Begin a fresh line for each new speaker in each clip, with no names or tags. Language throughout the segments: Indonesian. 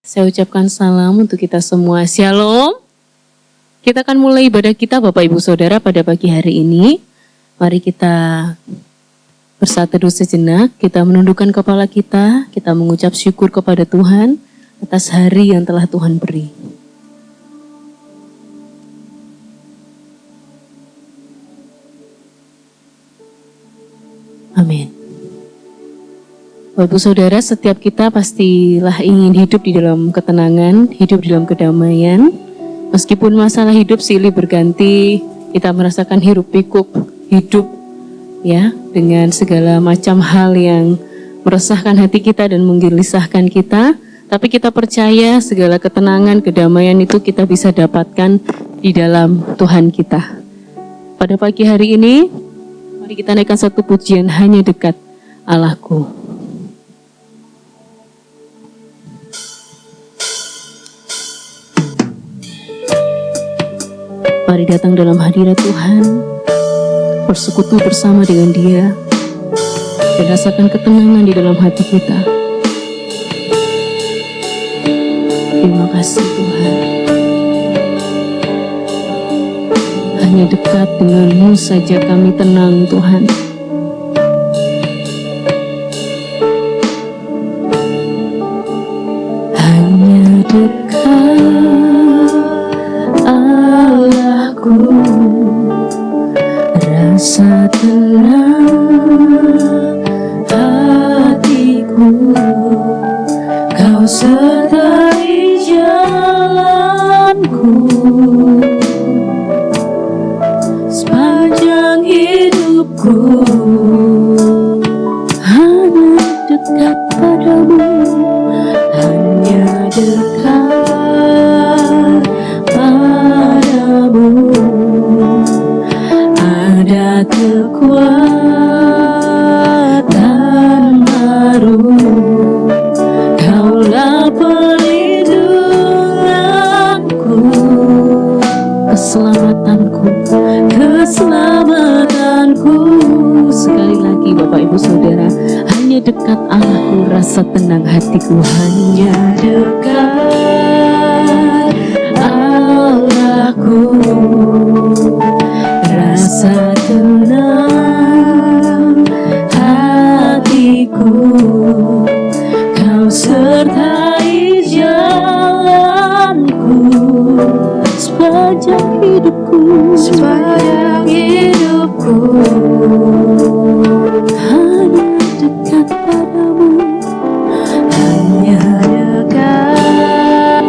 Saya ucapkan salam untuk kita semua. Shalom. Kita akan mulai ibadah kita Bapak Ibu Saudara pada pagi hari ini. Mari kita bersatu teduh sejenak, kita menundukkan kepala kita mengucap syukur kepada Tuhan atas hari yang telah Tuhan beri. Amin. Bapak Ibu Saudara, setiap kita pastilah ingin hidup di dalam ketenangan, hidup di dalam kedamaian. Meskipun masalah hidup silih berganti, kita merasakan hiruk pikuk hidup ya, dengan segala macam hal yang meresahkan hati kita dan menggelisahkan kita. Tapi kita percaya segala ketenangan, kedamaian itu kita bisa dapatkan di dalam Tuhan kita. Pada pagi hari ini, mari kita naikkan satu pujian, Hanya Dekat Allahku. Mari datang dalam hadirat Tuhan, bersekutu bersama dengan Dia, dan rasakan ketenangan di dalam hati kita. Terima kasih Tuhan. Hanya dekat dengan-Mu saja kami tenang Tuhan. Hanya dekat rasa tenang hatiku, Kau sertai jalanku sepanjang hidupku. Hanya dekat padamu, hanya dekat padamu. Ada kekuatan baru, Kaulah perlindunganku, keselamatanku. Sekali lagi Bapak Ibu Saudara, hanya dekat Allahku, rasa tenang hatiku. Hanya dekat Allahku, rasa tenang hatiku, Kau sertai jalanku sepanjang hidupku. Hanya dekat padamu, hanya dekat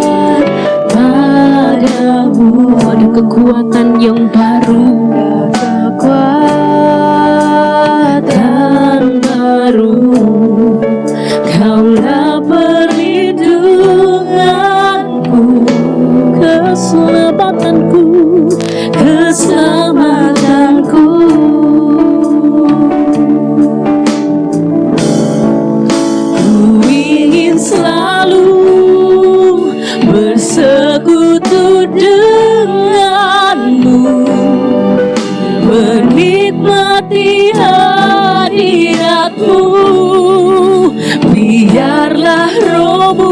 padamu. Ada kekuatan yang baru, Kaulah perlindunganku, keselamatanku. Ku ingin selalu bersekutu denganmu, menikmati hadiratmu. Biarlah Roh-Mu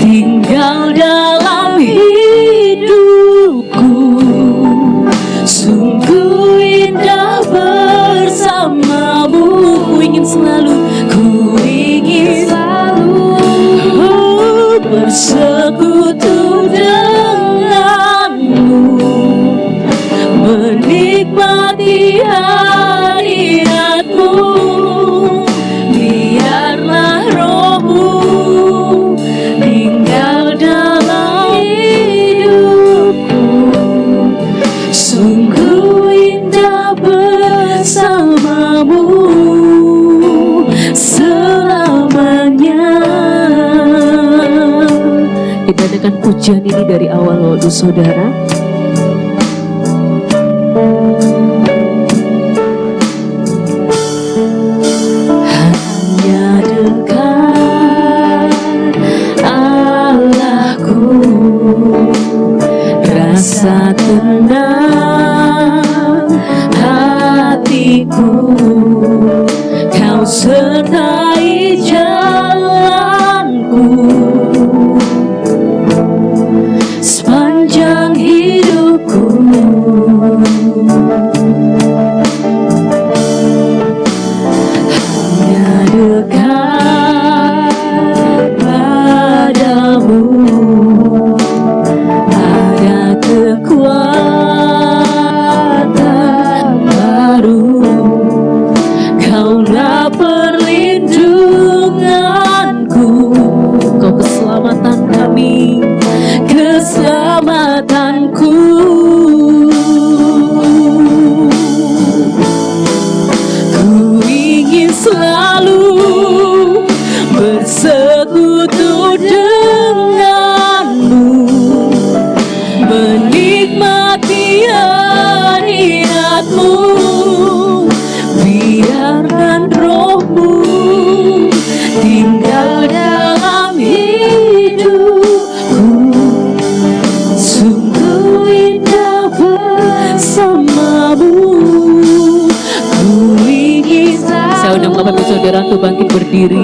tinggal dalam hidupku. Sungguh indah bersamamu. Ku ingin selalu bersekutu denganmu, menikmati hadiratmu. Biarlah Roh-Mu tinggal dalam hidupku. Sungguh indah bersamamu selamanya. Kita adakan pujian ini dari awal Bapak Ibu Saudara. Hanya dekat Allahku, rasa tenang hatiku, Kau sertai jalanku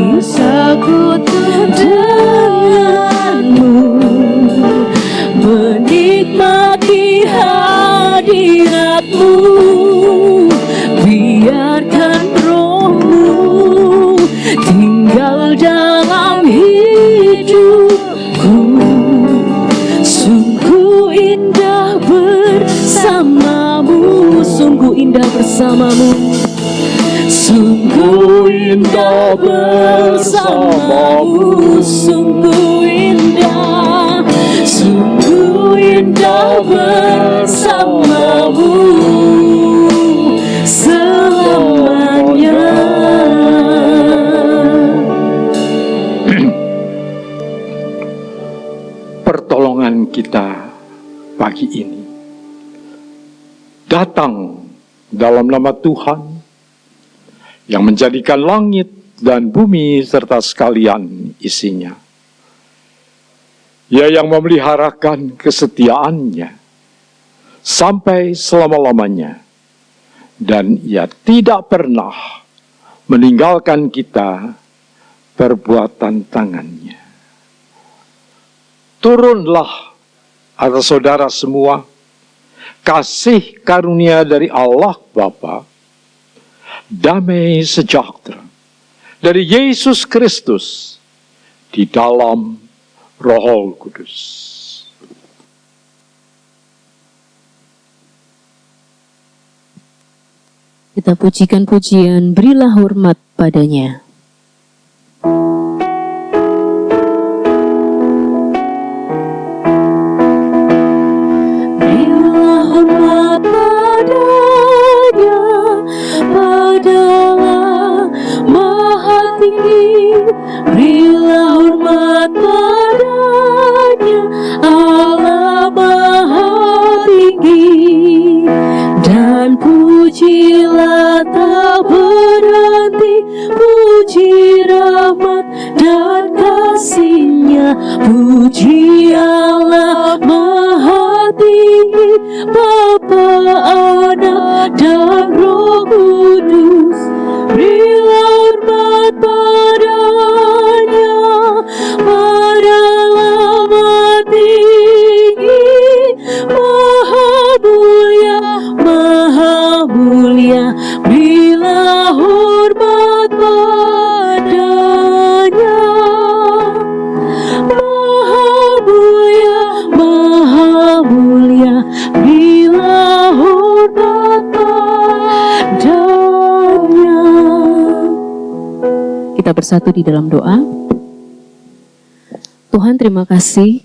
bisa ku denganmu, menikmati hadiratmu. Biarkan rohmu tinggal dalam hidupku. Sungguh indah bersamamu, sungguh indah bersamamu, sungguh indah bersamamu, sungguh indah, sungguh indah bersamamu selamanya.
Pertolongan kita pagi ini datang dalam nama Tuhan yang menjadikan langit dan bumi serta sekalian isinya. Ia yang memeliharakan kesetiaannya sampai selama-lamanya, dan Ia tidak pernah meninggalkan kita perbuatan tangannya. Turunlah atas saudara semua kasih karunia dari Allah Bapa, damai sejahtera dari Yesus Kristus di dalam Roh Kudus.
Kita pujikan pujian, berilah hormat padanya. Berilah hormat padanya, padalah Maha Tinggi. Berilah hormat padanya, Allah Maha Tinggi. Dan pujilah tak berhenti, puji rahmat dan kasih-Nya. Puji Allah Maha Tinggi, Bapa, Anak, dan Roh Kudus. Berilah hormat padanya, padalah Maha Tinggi, Maha mulia, Maha mulia. Berilah hormat padanya, Maha mulia, Maha mulia. Berilah hormat padanya. Kita bersatu di dalam doa. Tuhan, terima kasih,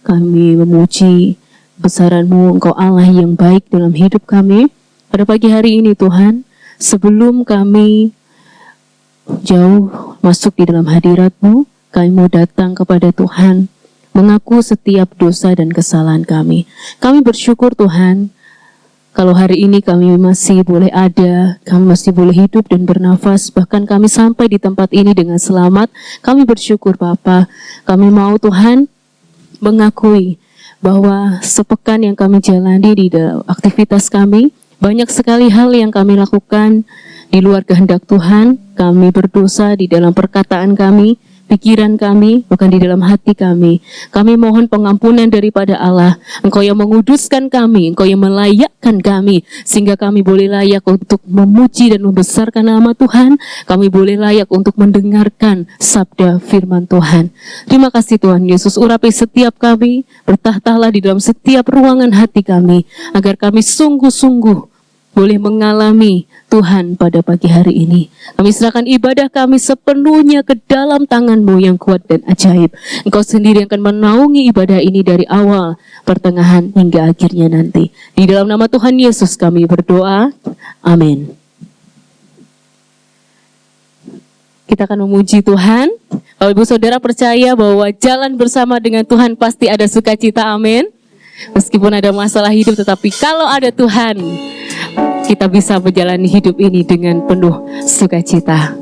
kami memuji besaran-Mu, Engkau Allah yang baik dalam hidup kami. Pada pagi hari ini Tuhan, sebelum kami jauh masuk di dalam hadirat-Mu, kami mau datang kepada Tuhan, mengaku setiap dosa dan kesalahan kami. Kami bersyukur Tuhan, kalau hari ini kami masih boleh ada, kami masih boleh hidup dan bernafas, bahkan kami sampai di tempat ini dengan selamat. Kami bersyukur Bapa. Kami mau Tuhan mengakui bahwa sepekan yang kami jalani di dalam aktivitas kami, banyak sekali hal yang kami lakukan di luar kehendak Tuhan. Kami berdosa di dalam perkataan kami, pikiran kami, bahkan di dalam hati kami. Kami mohon pengampunan daripada Allah. Engkau yang menguduskan kami, Engkau yang melayakkan kami, sehingga kami boleh layak untuk memuji dan membesarkan nama Tuhan. Kami boleh layak untuk mendengarkan sabda firman Tuhan. Terima kasih Tuhan Yesus, urapi setiap kami, bertahtalah di dalam setiap ruangan hati kami, agar kami sungguh-sungguh boleh mengalami Tuhan pada pagi hari ini. Kami serahkan ibadah kami sepenuhnya ke dalam tangan-Mu yang kuat dan ajaib. Engkau sendiri akan menaungi ibadah ini dari awal, pertengahan, hingga akhirnya nanti. Di dalam nama Tuhan Yesus kami berdoa. Amin. Kita akan memuji Tuhan. Kalau ibu saudara percaya bahwa jalan bersama dengan Tuhan pasti ada sukacita, amin. Meskipun ada masalah hidup, tetapi kalau ada Tuhan, kita bisa menjalani hidup ini dengan penuh sukacita.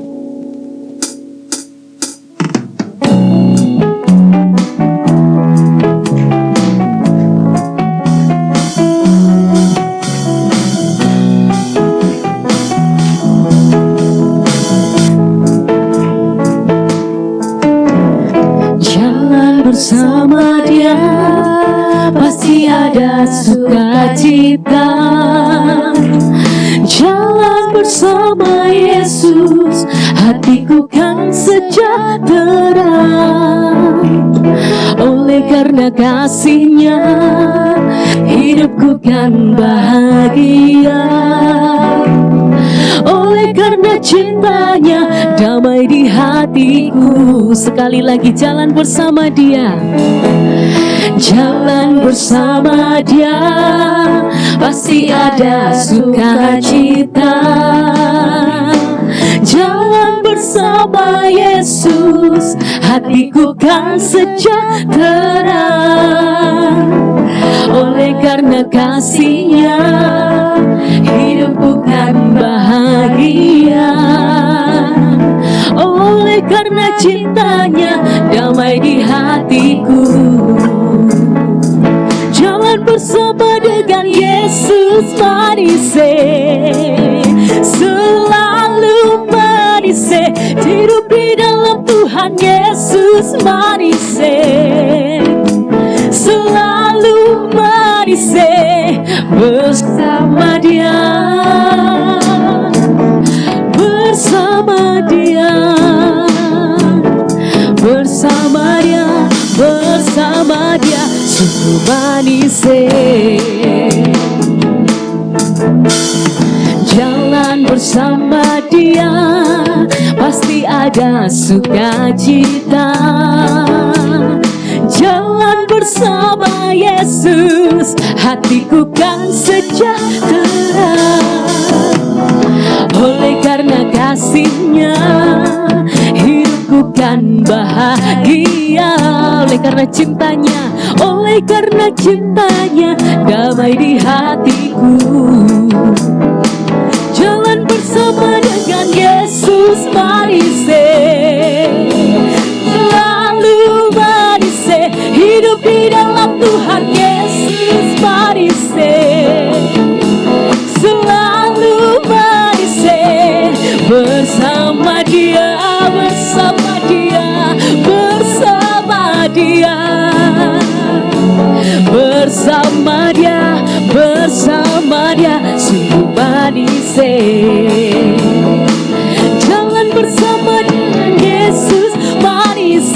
bersama Dia pasti ada sukacita. Jalan bersama Yesus, hatiku kan sejahtera. Oleh karena kasih-Nya, hidupku kan bahagia. Oleh karena cintanya, damai di hatiku. Sekali lagi, jalan bersama Dia. Jalan bersama Dia pasti ada sukacita. Jalan bersama Yesus, hatiku kan sejahtera. Oleh karena kasih-Nya, hidupku kan bahagia. Oleh karena cintanya, damai di hatiku. Jalan bersama dengan Yesus manis, selalu manis. Hidup di dalam Tuhan Yesus manis, selalu manis. Bersama Dia, bersama Dia, bersama Dia, bersama Dia, sungguh manis. Jalan bersama Dia pasti ada sukacita. Jalan bersama Yesus, hatiku kan sejahtera. Oleh karena kasih-Nya, hidupku kan bahagia. Oleh karena cintanya, oleh karena cintanya, damai di hatiku. Jalan bersama dengan Yesus manis, selalu manis. Hidup di dalam Tuhan Yesus manis, selalu manis. Bersama Dia, bersama Dia, bersama Dia, bersama Dia, bersama Dia, sungguh manis. Jalan bersama dengan Yesus manis,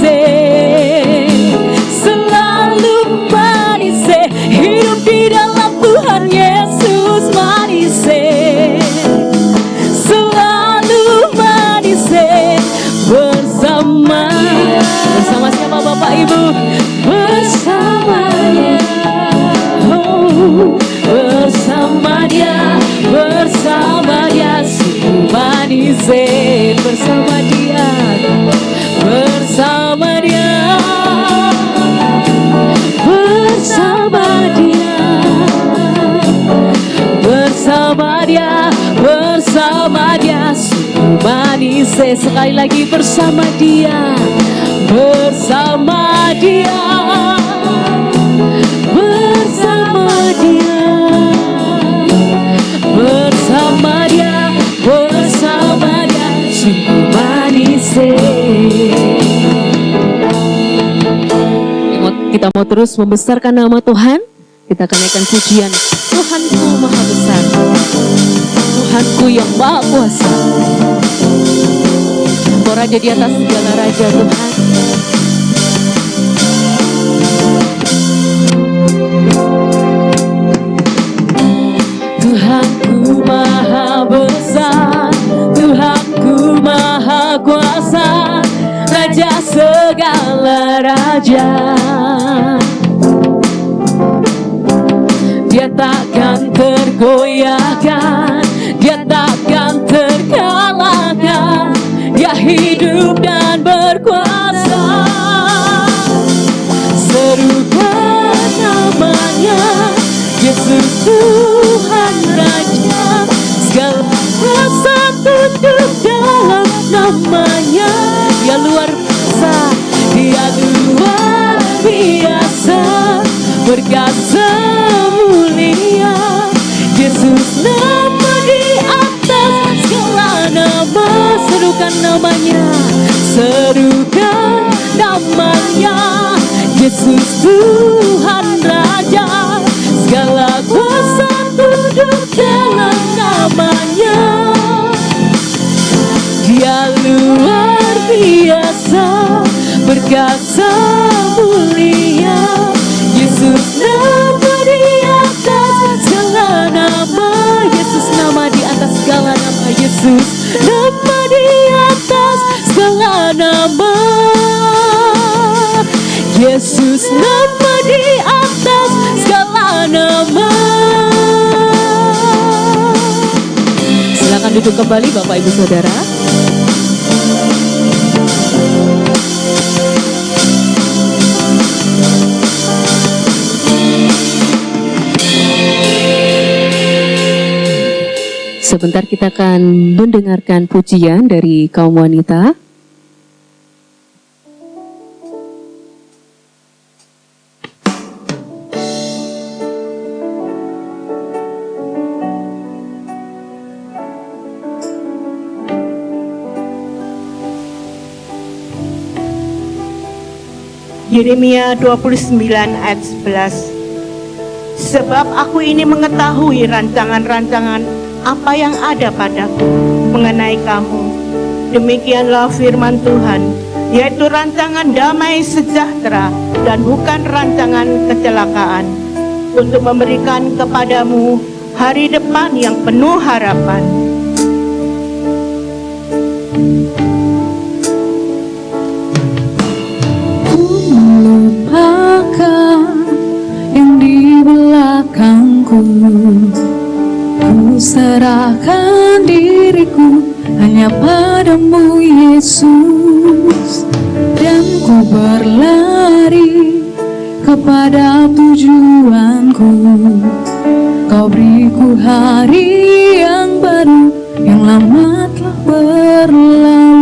selalu manis. Hidup di dalam Tuhan Yesus manis, selalu manis. Bersama siapa Bapak Ibu? Bersama Dia, oh, bersama Dia, bersama Dia, sungguh manis. Bersama Dia, bersama Dia, bersama Dia, bersama Dia, bersama Dia, sungguh manis. Sekali lagi, bersama Dia, bersama Dia, bersama Dia, bersama Dia, bersama Dia, sungguh manis. Kita mau terus membesarkan nama Tuhan. Kita akan naikkan pujian, Tuhanku Maha Besar, Tuhanku yang Maha Kuasa. Kau Raja di atas segala raja, Tuhan. Tuhanku Maha Besar, Tuhanku Maha Kuasa, Raja segala raja. Dia takkan tergoyahkan, Dia takkan terkalahkan. Dia hidup dan berkuasa. Serukan namanya, Yesus Tuhan Raja. Segala rasa tunduk dalam namanya. Dia luar biasa, Dia luar biasa, berkasa mulia. Yesus nama di atas segala nama. Serukan namanya, serukan namanya. Yesus Tuhan Raja, segala kuasa tunduk dalam namanya. Dia luar biasa, berkasa mulia. Yesus nama di atas segala nama. Yesus nama di atas segala nama. Yesus nama di atas segala nama. Yesus nama di atas segala nama. Silakan duduk kembali Bapak Ibu Saudara. Sebentar kita akan mendengarkan pujian dari kaum wanita.
Yeremia 29 ayat 11. Sebab aku ini mengetahui rancangan-rancangan apa yang ada padaku mengenai kamu. Demikianlah firman Tuhan, yaitu rancangan damai sejahtera dan bukan rancangan kecelakaan, untuk memberikan kepadamu hari depan yang penuh harapan.
Yang di belakangku, ku serahkan diriku hanya padamu Yesus, dan ku berlari kepada tujuanku. Kau beriku hari yang baru, yang lama telah berlalu.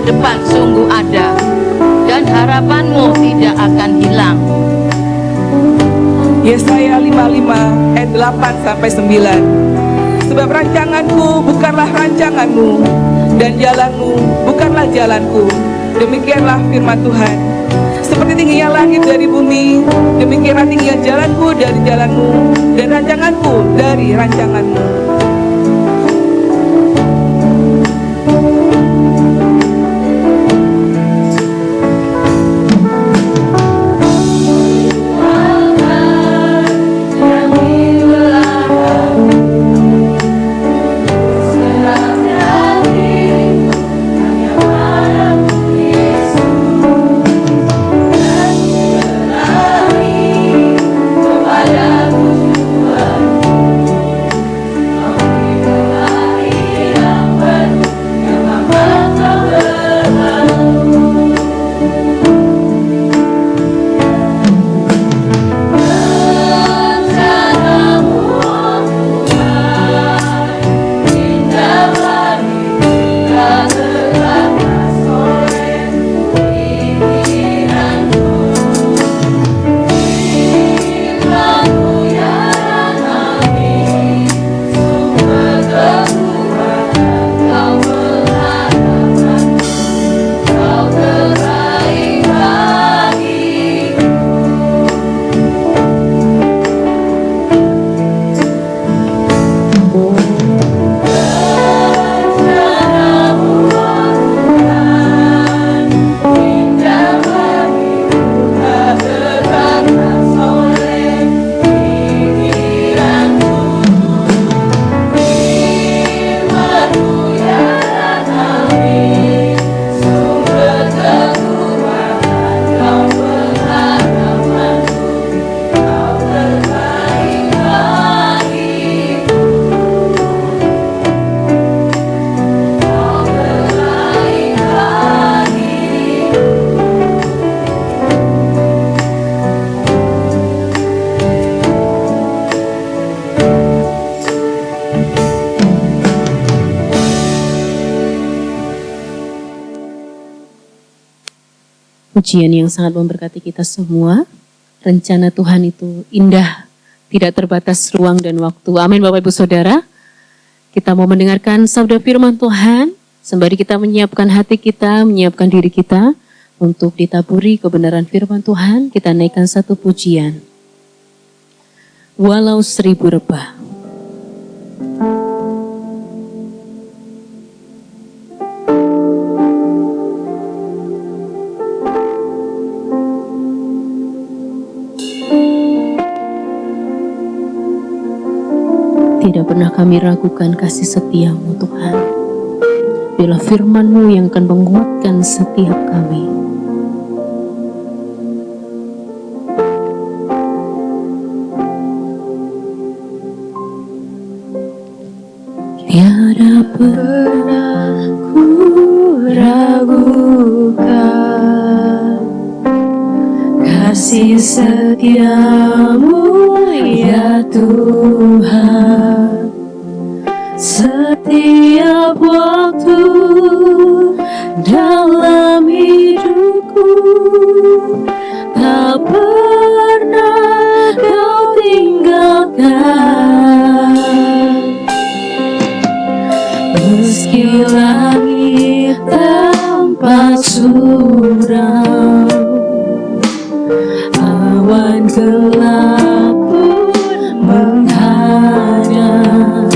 Depan sungguh ada, dan harapanmu tidak akan hilang.
Yesaya 55 ayat 8-9. Sebab rancanganku bukanlah rancanganmu, dan jalanmu bukanlah jalanku. Demikianlah firman Tuhan. Seperti tingginya langit dari bumi, demikianlah tingginya jalanku dari jalanmu, dan rancanganku dari rancanganmu.
Pujian yang sangat memberkati kita semua. Rencana Tuhan itu indah, tidak terbatas ruang dan waktu. Amin Bapak Ibu Saudara. Kita mau mendengarkan sabda firman Tuhan, sembari kita menyiapkan hati kita, menyiapkan diri kita untuk ditaburi kebenaran firman Tuhan. Kita naikkan satu pujian. Walau 1000 rebah. Tidak pernah kami ragukan kasih setia-Mu Tuhan. Biarlah firman-Mu yang akan menguatkan setiap kami. Tiada pernah ku ragukan kasih setia-Mu ya Tuhan. Setiap waktu dalam hidupku tak pernah Kau tinggalkan. Meski langit tampak suram, awan gelap pun menghadang,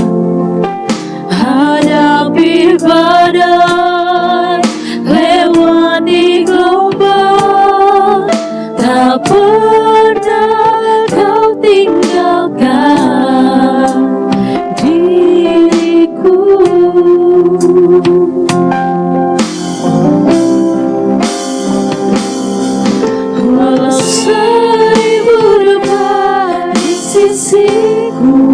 hadapi badai, lewati gelombang, tak pernah Kau tinggalkan diriku. Walau 1000 rebah di sisiku,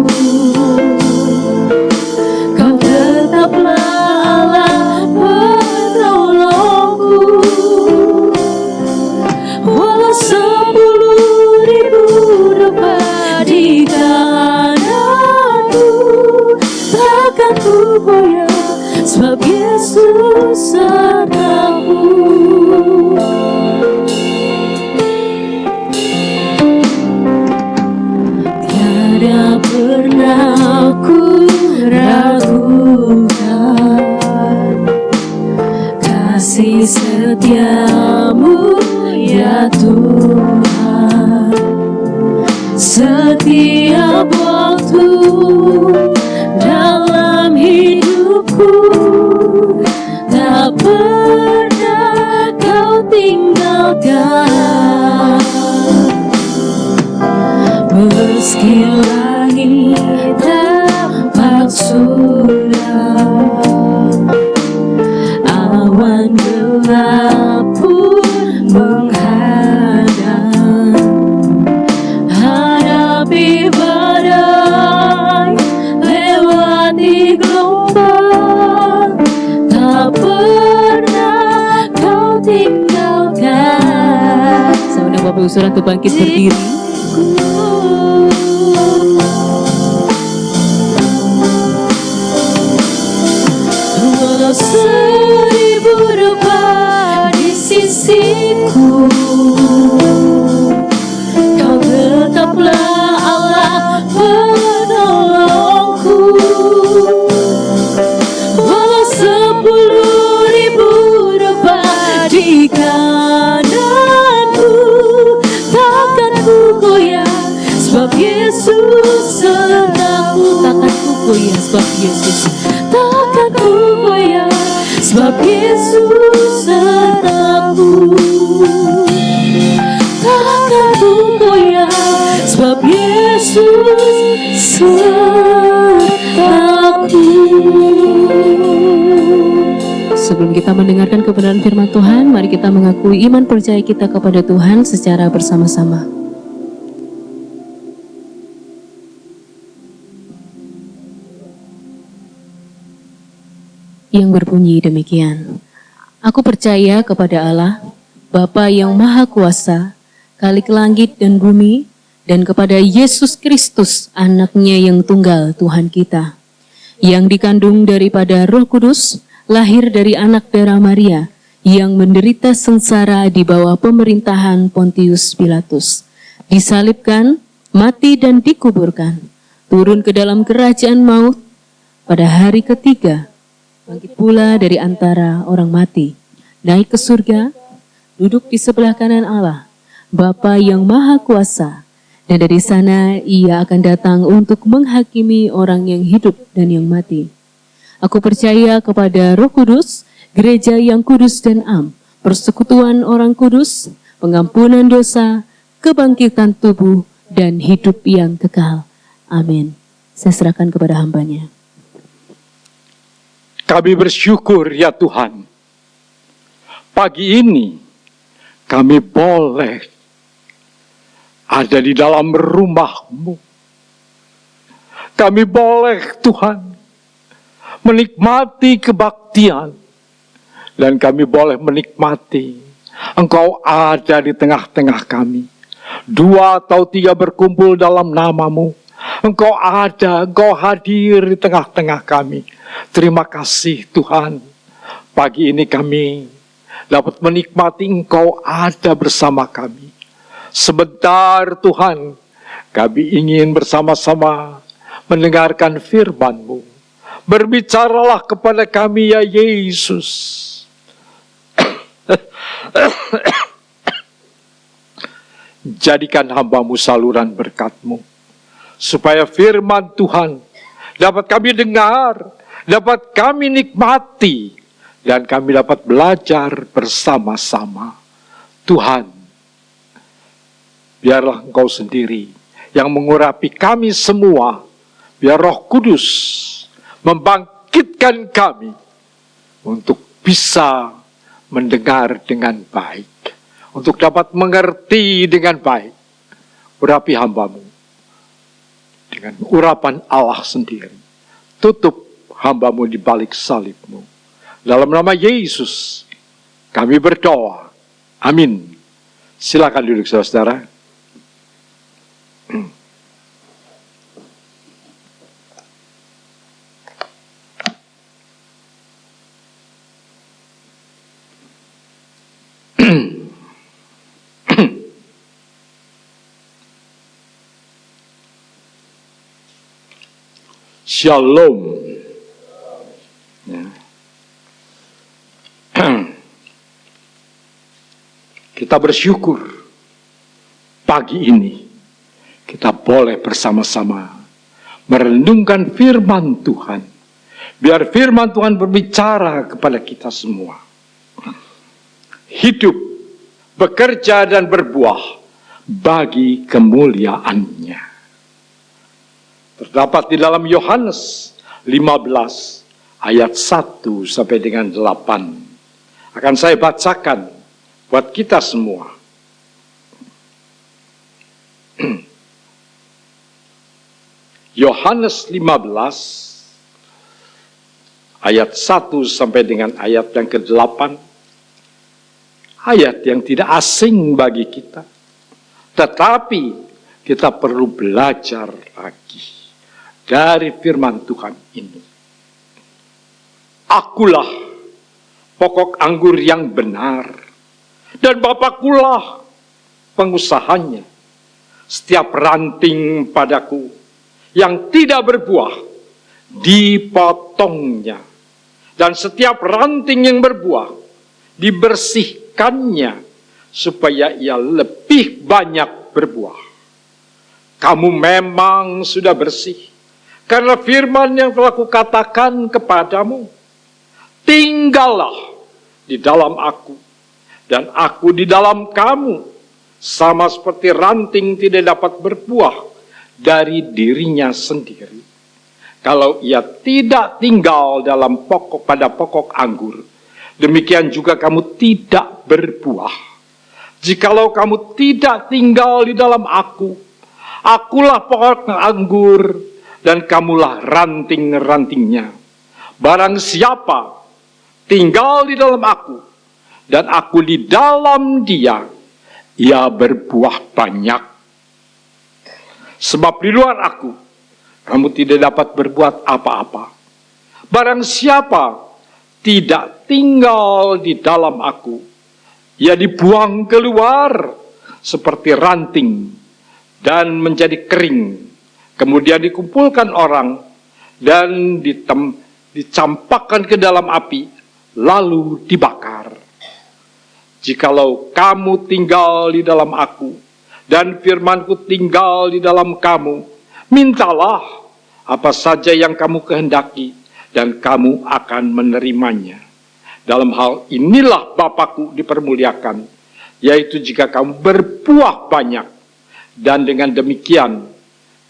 Kau tetaplah Allah penolongku. Walau 10.000 rebah di kananku, takkan ku goyah, sebab Yesus sertaku. Tiada pernah ku ragukan kasih setia-Mu ya Tuhan. Setiap waktu dalam hidupku tak pernah Kau tinggalkan. Meski langit tampak suram, awan gelap pun menghadang, hadapi badai, lewati gelombang, tak pernah Kau tinggalkan. Saya undang Bapak Ibu Saudara untuk bangkit berdiri. Walau 1000 rebah di sisiku, Kau tetaplah Allah penolongku. Walau 10.000 rebah di kananku, takkan ku goyah, sebab Yesus sertaku. Takkan ku goyah, sebab Yesus. Takkan ku goyah, sebab Yesus sertaku. Takkan ku goyah, sebab Yesus sertaku. Sebelum kita mendengarkan kebenaran firman Tuhan, mari kita mengakui iman percaya kita kepada Tuhan secara bersama-sama. Yang berbunyi demikian. Aku percaya kepada Allah, Bapa yang Maha Kuasa, Khalik langit dan bumi, dan kepada Yesus Kristus, Anak-Nya yang tunggal Tuhan kita, yang dikandung daripada Roh Kudus, lahir dari anak darah Maria, yang menderita sengsara di bawah pemerintahan Pontius Pilatus, disalibkan, mati dan dikuburkan, turun ke dalam kerajaan maut, pada hari ketiga, bangkit pula dari antara orang mati, naik ke surga, duduk di sebelah kanan Allah, Bapa yang Maha Kuasa, dan dari sana ia akan datang untuk menghakimi orang yang hidup dan yang mati. Aku percaya kepada Roh Kudus, gereja yang kudus dan am, persekutuan orang kudus, pengampunan dosa, kebangkitan tubuh, dan hidup yang kekal. Amin. Saya serahkan kepada hambanya.
Kami bersyukur ya Tuhan, pagi ini kami boleh ada di dalam rumah-Mu. Kami boleh Tuhan menikmati kebaktian, dan kami boleh menikmati Engkau ada di tengah-tengah kami. 2 atau 3 berkumpul dalam nama-Mu, Engkau ada, Engkau hadir di tengah-tengah kami. Terima kasih Tuhan, pagi ini kami dapat menikmati Engkau ada bersama kami. Sebentar Tuhan, kami ingin bersama-sama mendengarkan firman-Mu. Berbicaralah kepada kami ya Yesus. Jadikan hamba-Mu saluran berkat-Mu, supaya firman Tuhan dapat kami dengar, dapat kami nikmati, dan kami dapat belajar bersama-sama. Tuhan, biarlah Engkau sendiri yang mengurapi kami semua. Biar Roh Kudus membangkitkan kami untuk bisa mendengar dengan baik, untuk dapat mengerti dengan baik. Urapi hamba-Mu dengan urapan Allah sendiri. Tutup hamba-Mu di balik salib-Mu. Dalam nama Yesus kami berdoa. Amin. Silakan duduk saudara-saudara. Shalom. Ya. Kita bersyukur pagi ini kita boleh bersama-sama merenungkan firman Tuhan. Biar firman Tuhan berbicara kepada kita semua. Hidup, bekerja dan berbuah bagi kemuliaan-Nya. Terdapat di dalam Yohanes 15 ayat 1 sampai dengan 8. Akan saya bacakan buat kita semua. Yohanes 15 ayat 1 sampai dengan ayat yang ke-8. Ayat yang tidak asing bagi kita. Tetapi kita perlu belajar lagi dari firman Tuhan ini. Akulah pokok anggur yang benar, dan Bapakkulah pengusahanya. Setiap ranting padaku yang tidak berbuah, dipotongnya. Dan setiap ranting yang berbuah, dibersihkannya, supaya ia lebih banyak berbuah. Kamu memang sudah bersih, karena firman yang telah kukatakan kepadamu. Tinggallah di dalam aku, dan aku di dalam kamu. Sama seperti ranting tidak dapat berbuah dari dirinya sendiri, kalau ia tidak tinggal dalam pada pokok anggur. Demikian juga kamu tidak berbuah, jikalau kamu tidak tinggal di dalam aku. Akulah pokok anggur, dan kamulah ranting-rantingnya. Barang siapa tinggal di dalam aku, dan aku di dalam dia, ia berbuah banyak. Sebab di luar aku, kamu tidak dapat berbuat apa-apa. Barang siapa tidak tinggal di dalam aku, ia dibuang keluar seperti ranting dan menjadi kering, kemudian dikumpulkan orang dan dicampakkan ke dalam api, lalu dibakar. Jikalau kamu tinggal di dalam aku, dan firmanku tinggal di dalam kamu, mintalah apa saja yang kamu kehendaki, dan kamu akan menerimanya. Dalam hal inilah Bapakku dipermuliakan, yaitu jika kamu berbuah banyak, dan dengan demikian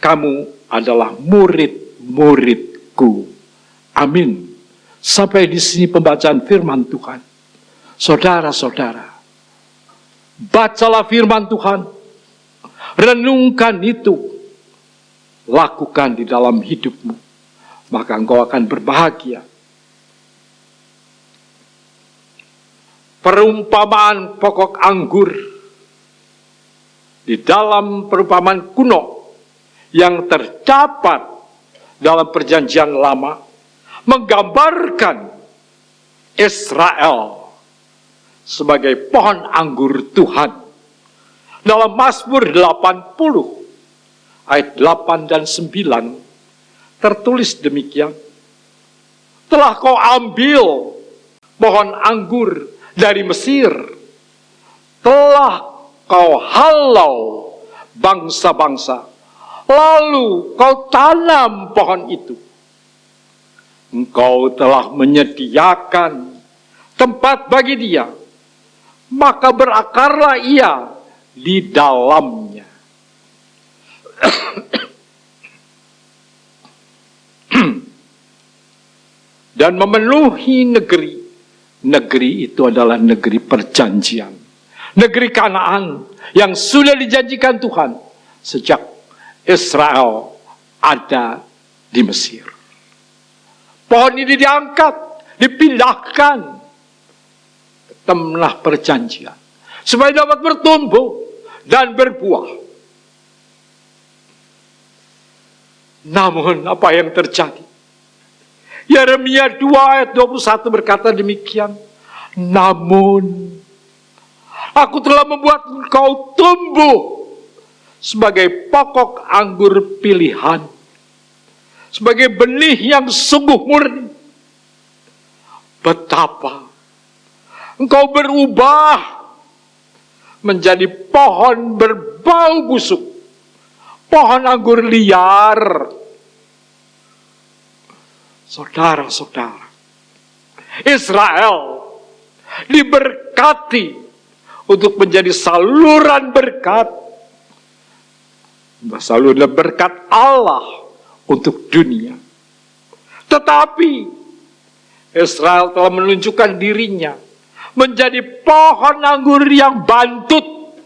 kamu adalah murid-muridku. Amin. Sampai di sini pembacaan firman Tuhan. Saudara-saudara, bacalah firman Tuhan, renungkan itu, lakukan di dalam hidupmu, maka engkau akan berbahagia. Perumpamaan pokok anggur di dalam perumpamaan kuno yang terdapat dalam Perjanjian Lama menggambarkan Israel sebagai pohon anggur Tuhan. Dalam Mazmur 80 ayat 8 dan 9 tertulis demikian. Telah kau ambil pohon anggur dari Mesir, telah kau halau bangsa-bangsa, lalu kau tanam pohon itu. Engkau telah menyediakan tempat bagi dia, maka berakarlah ia di dalamnya. Dan memenuhi negeri. Negeri itu adalah negeri perjanjian. Negeri Kanaan yang sudah dijanjikan Tuhan sejak Israel ada di Mesir. Pohon ini diangkat, dipindahkan ke tanah perjanjian supaya dapat bertumbuh dan berbuah. Namun apa yang terjadi? Yeremia 2 ayat 21 berkata demikian. Namun aku telah membuat engkau tumbuh sebagai pokok anggur pilihan, sebagai benih yang sungguh murni. Betapa engkau berubah menjadi pohon berbau busuk, pohon anggur liar. Saudara-saudara, Israel diberkati untuk menjadi saluran berkat, saluran berkat Allah untuk dunia. Tetapi Israel telah menunjukkan dirinya menjadi pohon anggur yang bantut,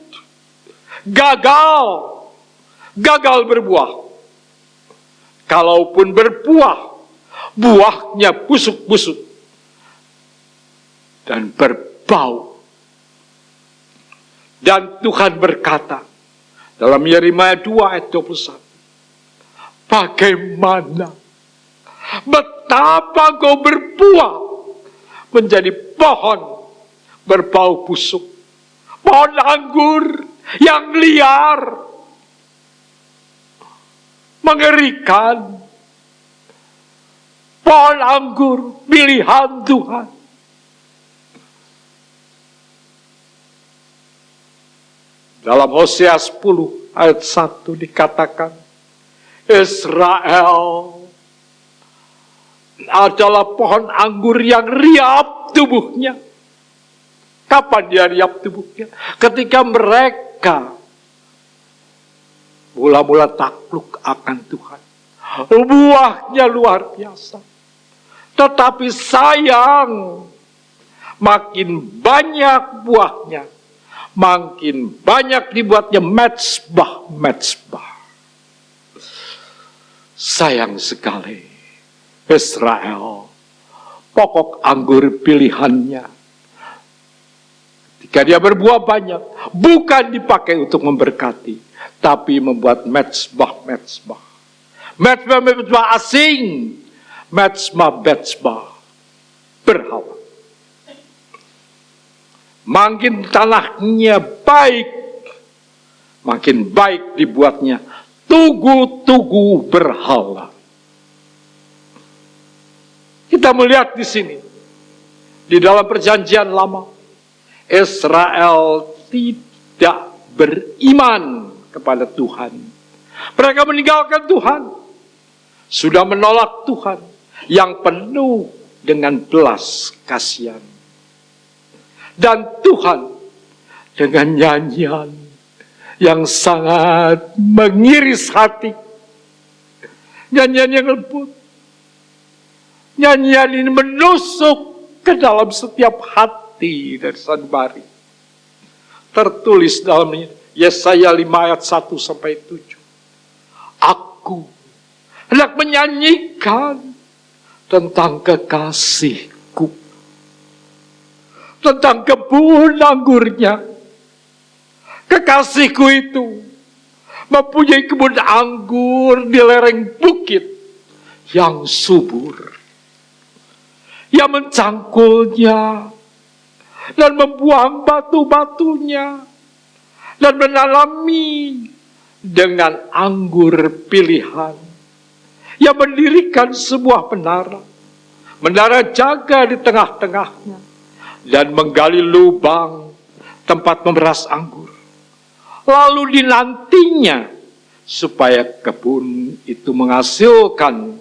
gagal berbuah. Kalaupun berbuah, buahnya busuk-busuk dan berbau. Dan Tuhan berkata dalam Yeremia 2 ayat 21, bagaimana, betapa kau berbuah menjadi pohon berbau busuk, pohon anggur yang liar, mengerikan. Pohon anggur pilihan Tuhan. Dalam Hosea 10 ayat 1 dikatakan, Israel adalah pohon anggur yang riap tubuhnya. Kapan dia riap tubuhnya? Ketika mereka mula-mula takluk akan Tuhan. Buahnya luar biasa. Tetapi sayang, makin banyak buahnya, makin banyak dibuatnya mezbah. Sayang sekali, Israel, pokok anggur pilihannya, ketika dia berbuah banyak, bukan dipakai untuk memberkati, tapi membuat mezbah asing, mezbah berhala. Makin tanahnya baik, makin baik dibuatnya tugu-tugu berhala. Kita melihat di sini, di dalam perjanjian lama, Israel tidak beriman kepada Tuhan. Mereka meninggalkan Tuhan, sudah menolak Tuhan yang penuh dengan belas kasihan. Dan Tuhan dengan nyanyian yang sangat mengiris hati, nyanyian yang lembut, nyanyian ini menusuk ke dalam setiap hati dari sanubari. Tertulis dalam Yesaya 5 ayat 1 sampai 7. Aku hendak menyanyikan tentang kekasihku, tentang kebun anggurnya. Kekasihku itu mempunyai kebun anggur di lereng bukit yang subur. Ia mencangkulnya dan membuang batu-batunya dan menanami dengan anggur pilihan. Ia mendirikan sebuah menara jaga di tengah-tengahnya, dan menggali lubang tempat memeras anggur. Lalu dinantinya supaya kebun itu menghasilkan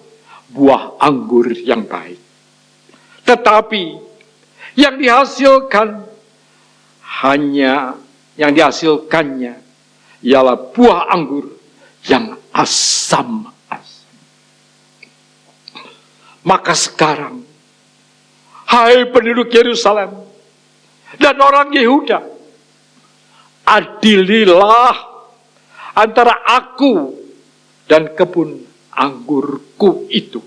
buah anggur yang baik. Tetapi yang dihasilkannya ialah buah anggur yang asam-asam. Maka sekarang, hai penduduk Yerusalem dan orang Yehuda, adililah antara aku dan kebun anggurku itu.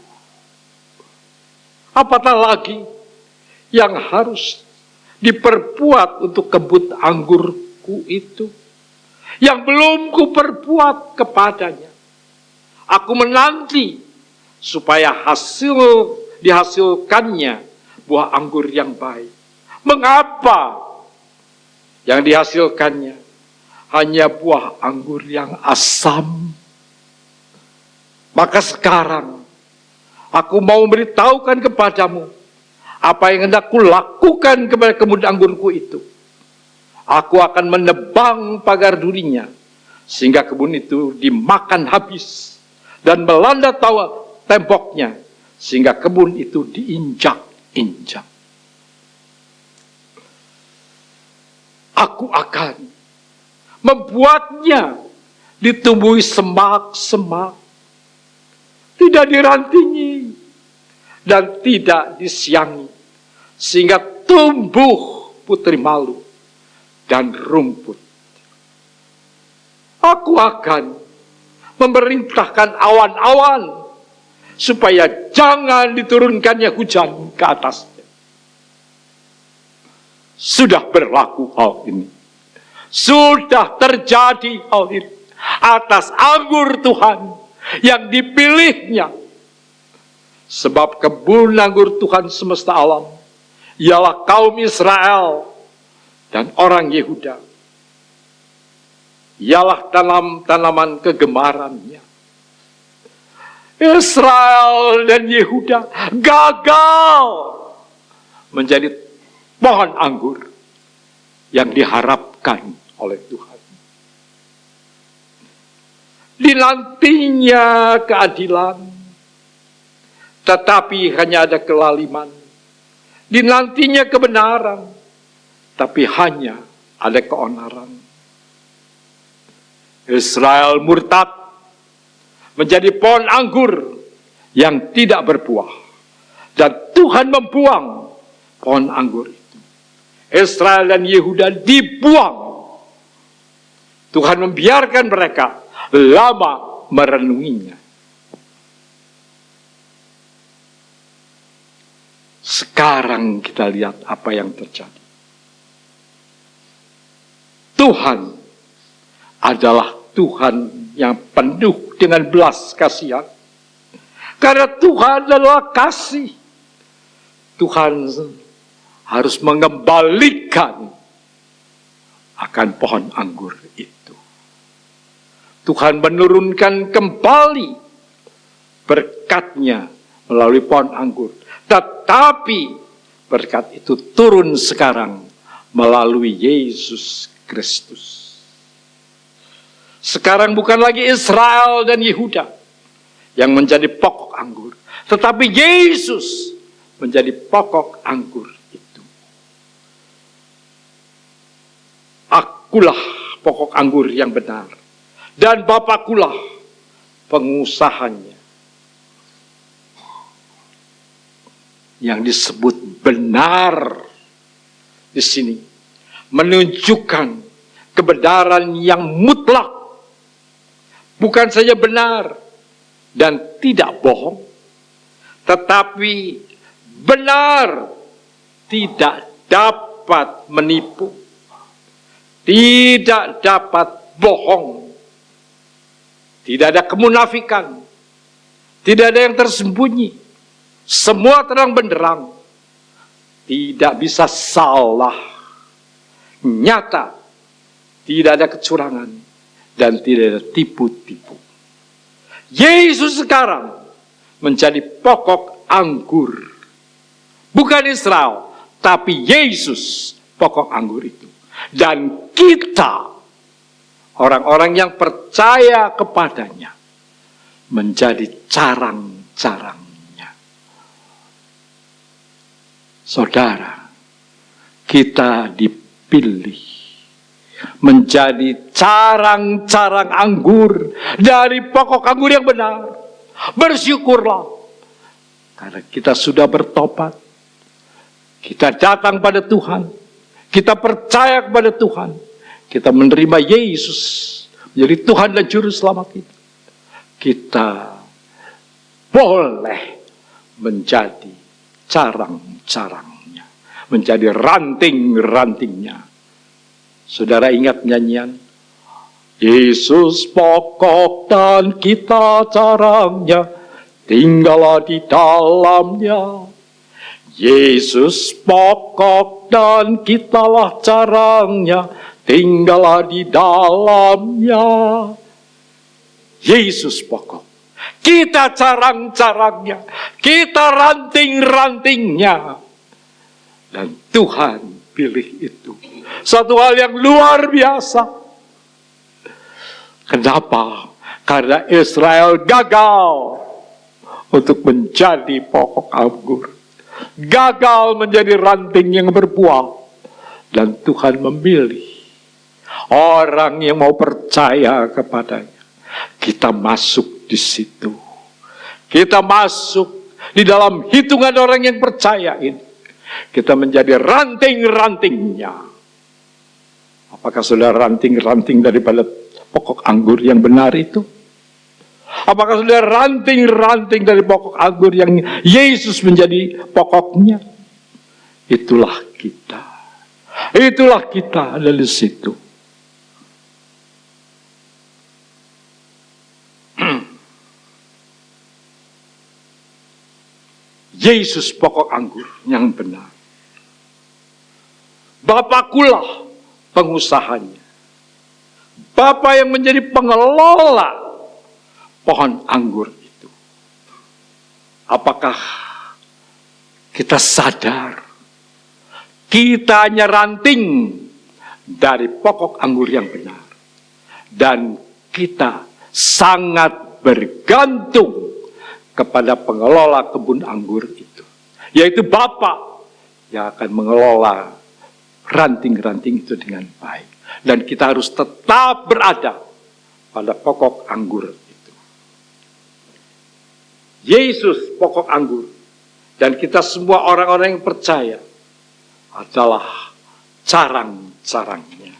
Apatah lagi yang harus diperbuat untuk kebun anggurku itu, yang belum kuperbuat kepadanya. Aku menanti supaya dihasilkannya buah anggur yang baik. Mengapa yang dihasilkannya hanya buah anggur yang asam? Maka sekarang aku mau memberitahukan kepadamu apa yang hendak kulakukan kepada kebun anggurku itu. Aku akan menebang pagar durinya sehingga kebun itu dimakan habis, dan melanda temboknya sehingga kebun itu diinjak-injak. Aku akan membuatnya ditumbuhi semak-semak, tidak dirantingi dan tidak disiangi, sehingga tumbuh putri malu dan rumput. Aku akan memerintahkan awan-awan supaya jangan diturunkannya hujan ke atasnya. Sudah berlaku hal ini. Sudah terjadi hal ini atas anggur Tuhan yang dipilihnya. Sebab kebun anggur Tuhan semesta alam ialah kaum Israel dan orang Yehuda. Ialah tanaman kegemarannya. Israel dan Yehuda gagal menjadi pohon anggur yang diharapkan oleh Tuhan. Dinantinya keadilan, tetapi hanya ada kelaliman. Dinantinya kebenaran, tapi hanya ada keonaran. Israel murtad menjadi pohon anggur yang tidak berbuah, dan Tuhan membuang pohon anggur itu. Israel dan Yehuda dibuang. Tuhan membiarkan mereka lama merenunginya. Sekarang kita lihat apa yang terjadi. Tuhan adalah Tuhan yang penuh dengan belas kasihan. Karena Tuhan adalah kasih. Tuhan harus mengembalikan akan pohon anggur itu. Tuhan menurunkan kembali berkat-Nya melalui pohon anggur. Tetapi berkat itu turun sekarang melalui Yesus Kristus. Sekarang bukan lagi Israel dan Yehuda yang menjadi pokok anggur, tetapi Yesus menjadi pokok anggur itu. Akulah pokok anggur yang benar, dan Bapakkulah pengusahanya. Yang disebut benar di sini menunjukkan kebenaran yang mutlak, bukan saja benar dan tidak bohong, tetapi benar, tidak dapat menipu, tidak dapat bohong, tidak ada kemunafikan, tidak ada yang tersembunyi, semua terang benderang, tidak bisa salah, nyata, tidak ada kecurangan, dan tidak ada tipu-tipu. Yesus sekarang menjadi pokok anggur. Bukan Israel, tapi Yesus pokok anggur itu. Dan kita, orang-orang yang percaya kepadanya, menjadi carang-carangnya. Saudara, kita dipilih menjadi carang-carang anggur dari pokok anggur yang benar. Bersyukurlah, karena kita sudah bertobat, kita datang pada Tuhan, kita percaya kepada Tuhan, kita menerima Yesus menjadi Tuhan dan Juru Selamat kita. Kita boleh menjadi carang-carangnya, menjadi ranting-rantingnya. Saudara ingat nyanyian? Yesus pokok dan kita carangnya, tinggallah di dalamnya. Yesus pokok dan kitalah carangnya, tinggallah di dalamnya. Yesus pokok, kita carang-carangnya, kita ranting-rantingnya. Dan Tuhan pilih itu. Satu hal yang luar biasa. Kenapa? Karena Israel gagal untuk menjadi pokok anggur. Gagal menjadi ranting yang berbuah. Dan Tuhan memilih orang yang mau percaya kepadanya. Kita masuk di situ. Kita masuk di dalam hitungan orang yang percaya ini. Kita menjadi ranting-rantingnya. Apakah saudara ranting-ranting daripada pokok anggur yang benar itu? Apakah saudara ranting-ranting dari pokok anggur yang Yesus menjadi pokoknya? Itulah kita. Itulah kita ada di situ. Yesus pokok anggur yang benar. Bapakkulah pengusahanya. Bapa yang menjadi pengelola pohon anggur itu. Apakah kita sadar kita hanya ranting dari pokok anggur yang benar, dan kita sangat bergantung kepada pengelola kebun anggur itu, yaitu Bapa yang akan mengelola ranting-ranting itu dengan baik. Dan kita harus tetap berada pada pokok anggur itu. Yesus pokok anggur, dan kita semua orang-orang yang percaya adalah carang-carangnya.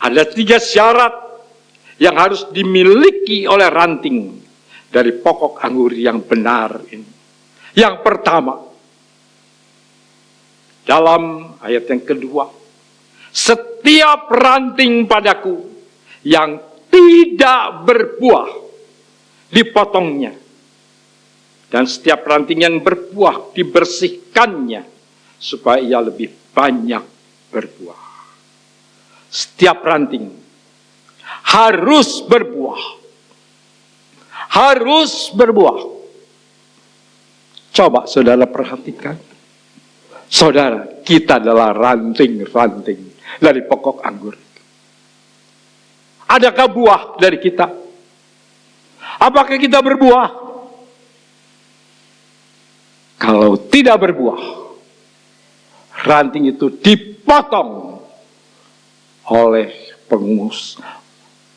Ada 3 syarat yang harus dimiliki oleh ranting dari pokok anggur yang benar ini. Yang pertama, dalam ayat yang kedua, setiap ranting padaku yang tidak berbuah dipotongnya Dan setiap ranting yang berbuah dibersihkannya supaya ia lebih banyak berbuah. Setiap ranting harus berbuah. Harus berbuah. Coba saudara perhatikan. Saudara, kita adalah ranting-ranting dari pokok anggur. Adakah buah dari kita? Apakah kita berbuah? Kalau tidak berbuah, ranting itu dipotong oleh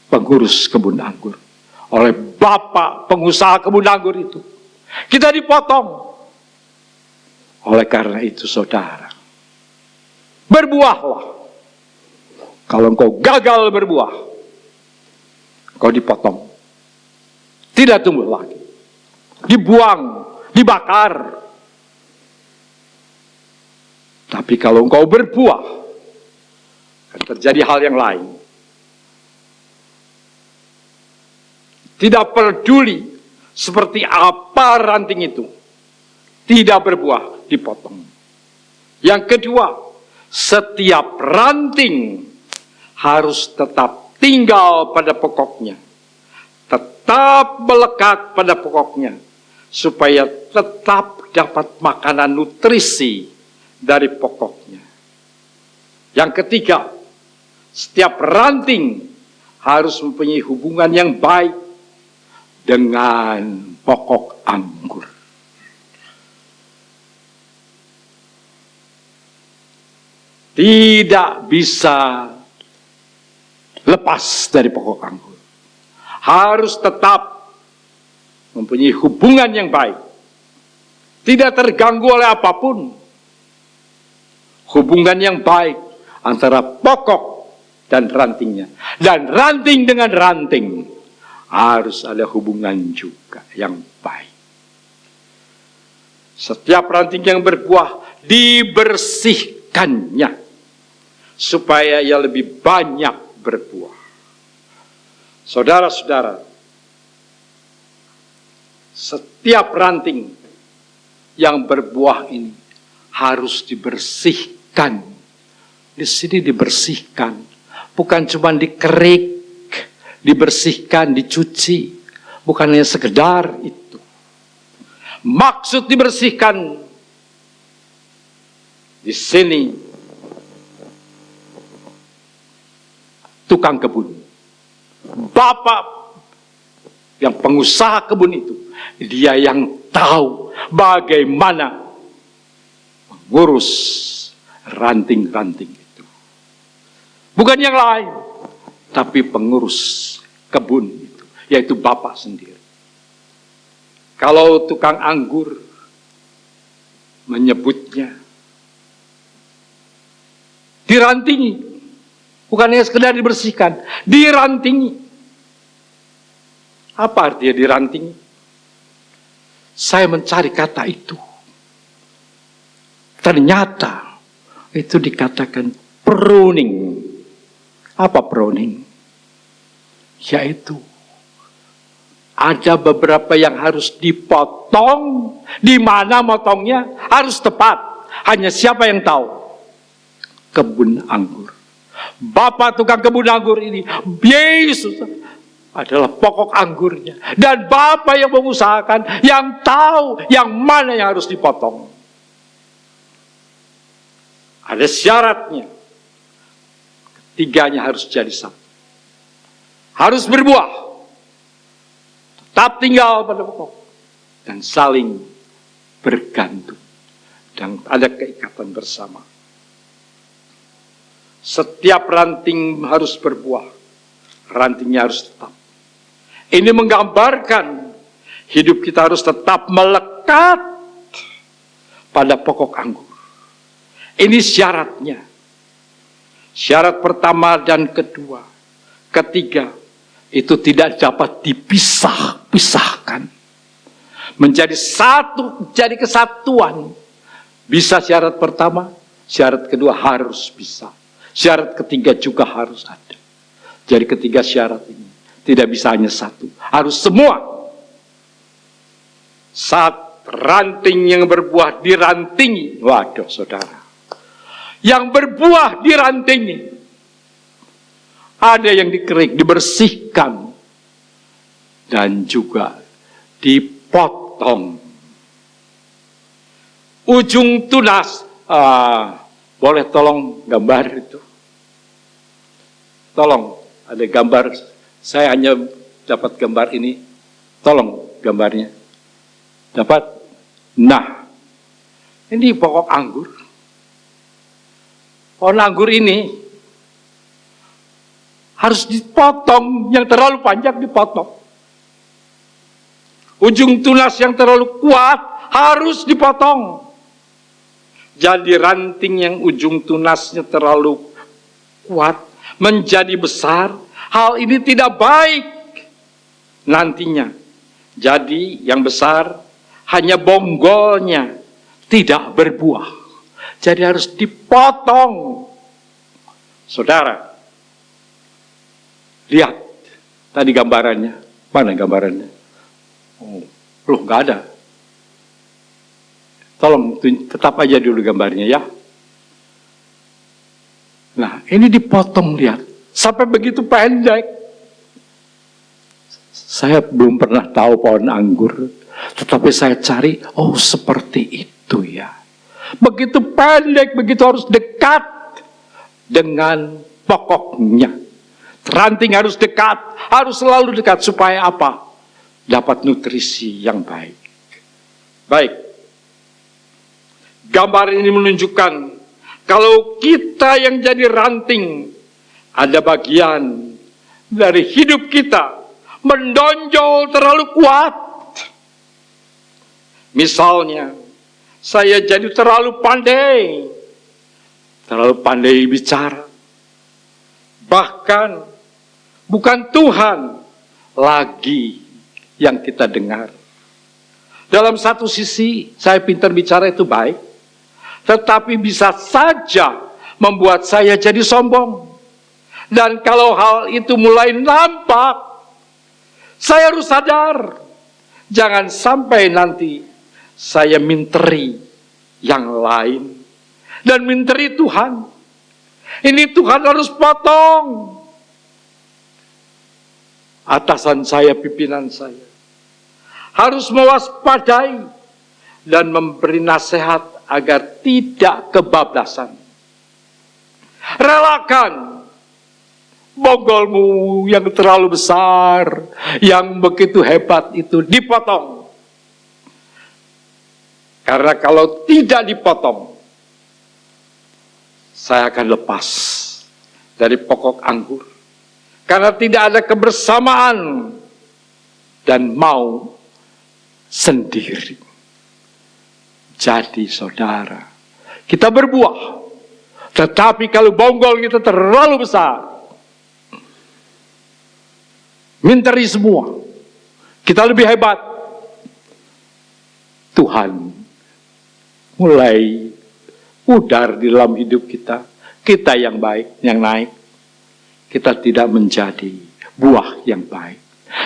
pengurus kebun anggur, oleh bapak pengusaha kebun anggur itu. Kita dipotong. Oleh karena itu saudara, berbuahlah. Kalau engkau gagal berbuah, engkau dipotong. Tidak tumbuh lagi. Dibuang, dibakar. Tapi kalau engkau berbuah, akan terjadi hal yang lain. Tidak peduli seperti apa ranting itu, tidak berbuah, dipotong. Yang kedua, setiap ranting harus tetap tinggal pada pokoknya, tetap melekat pada pokoknya, supaya tetap dapat makanan nutrisi dari pokoknya. Yang ketiga, setiap ranting harus mempunyai hubungan yang baik dengan pokok anggur. Tidak bisa lepas dari pokok anggur. Harus tetap mempunyai hubungan yang baik. Tidak terganggu oleh apapun. Hubungan yang baik antara pokok dan rantingnya. Dan ranting dengan ranting harus ada hubungan juga yang baik. Setiap ranting yang berbuah dibersihkannya supaya ia lebih banyak berbuah. Saudara-saudara, setiap ranting yang berbuah ini harus dibersihkan. Di sini dibersihkan, bukan cuma dikerik, dibersihkan, dicuci, bukan hanya sekedar itu. Maksud dibersihkan di sini tukang kebun, bapak yang pengusaha kebun itu, dia yang tahu bagaimana mengurus ranting-ranting itu. Bukan yang lain, tapi pengurus kebun itu, yaitu bapak sendiri. Kalau tukang anggur menyebutnya dirantingi, bukan hanya sekedar dibersihkan, dirantingi. Apa artinya dirantingi? Saya mencari kata itu. Ternyata itu dikatakan pruning. Apa pruning? Yaitu ada beberapa yang harus dipotong, di mana motongnya harus tepat. Hanya siapa yang tahu? Kebun anggur. Bapak tukang kebun anggur ini, Yesus adalah pokok anggurnya. Dan bapak yang mengusahakan, yang tahu yang mana yang harus dipotong. Ada syaratnya. Ketiganya harus jadi satu. Harus berbuah. Tetap tinggal pada pokok. Dan saling bergantung. Dan ada keikatan bersama. Setiap ranting harus berbuah. Rantingnya harus tetap. Ini menggambarkan hidup kita harus tetap melekat pada pokok anggur. Ini syaratnya. Syarat pertama dan kedua. Ketiga, itu tidak dapat dipisahkan. Menjadi satu, jadi kesatuan. Bisa syarat pertama, syarat kedua harus bisa. Syarat ketiga juga harus ada. Jadi ketiga syarat ini tidak bisa hanya satu, harus semua. Saat ranting yang berbuah dirantingi. Waduh saudara, yang berbuah dirantingi. Ada yang dikerik, dibersihkan, dan juga dipotong. Ujung tunas, boleh tolong gambar itu? Tolong, ada gambar, saya hanya dapat gambar ini. Tolong gambarnya. Dapat? Nah, ini pokok anggur. Pohon anggur ini harus dipotong, yang terlalu panjang dipotong. Ujung tunas yang terlalu kuat harus dipotong. Jadi ranting yang ujung tunasnya terlalu kuat menjadi besar, hal ini tidak baik nantinya. Jadi yang besar hanya bonggolnya, tidak berbuah. Jadi harus dipotong. Saudara, lihat tadi gambarannya. Mana gambarannya? Oh, loh nggak ada. Tolong tetap aja dulu gambarnya ya. Nah, ini dipotong, lihat. Sampai begitu pendek. Saya belum pernah tahu pohon anggur. Tetapi saya cari, oh seperti itu ya. Begitu pendek, begitu harus dekat dengan pokoknya. Ranting harus dekat, harus selalu dekat. Supaya apa? Dapat nutrisi yang baik. Baik. Gambar ini menunjukkan kalau kita yang jadi ranting, ada bagian dari hidup kita mendonjol terlalu kuat. Misalnya, saya jadi terlalu pandai bicara. Bahkan, bukan Tuhan lagi yang kita dengar. Dalam satu sisi, saya pintar bicara itu baik. Tetapi bisa saja membuat saya jadi sombong. Dan kalau hal itu mulai nampak, saya harus sadar. Jangan sampai nanti saya minteri yang lain. Dan minteri Tuhan. Ini Tuhan harus potong. Atasan saya, pimpinan saya harus mewaspadai dan memberi nasihat agar tidak kebablasan. Relakan bonggolmu yang terlalu besar, yang begitu hebat itu dipotong. Karena kalau tidak dipotong, saya akan lepas dari pokok anggur. Karena tidak ada kebersamaan dan mau sendiri. Jadi saudara, kita berbuah. Tetapi kalau bonggol kita terlalu besar, minteri semua, kita lebih hebat, Tuhan mulai pudar di dalam hidup kita. Kita yang baik, yang naik, kita tidak menjadi buah yang baik.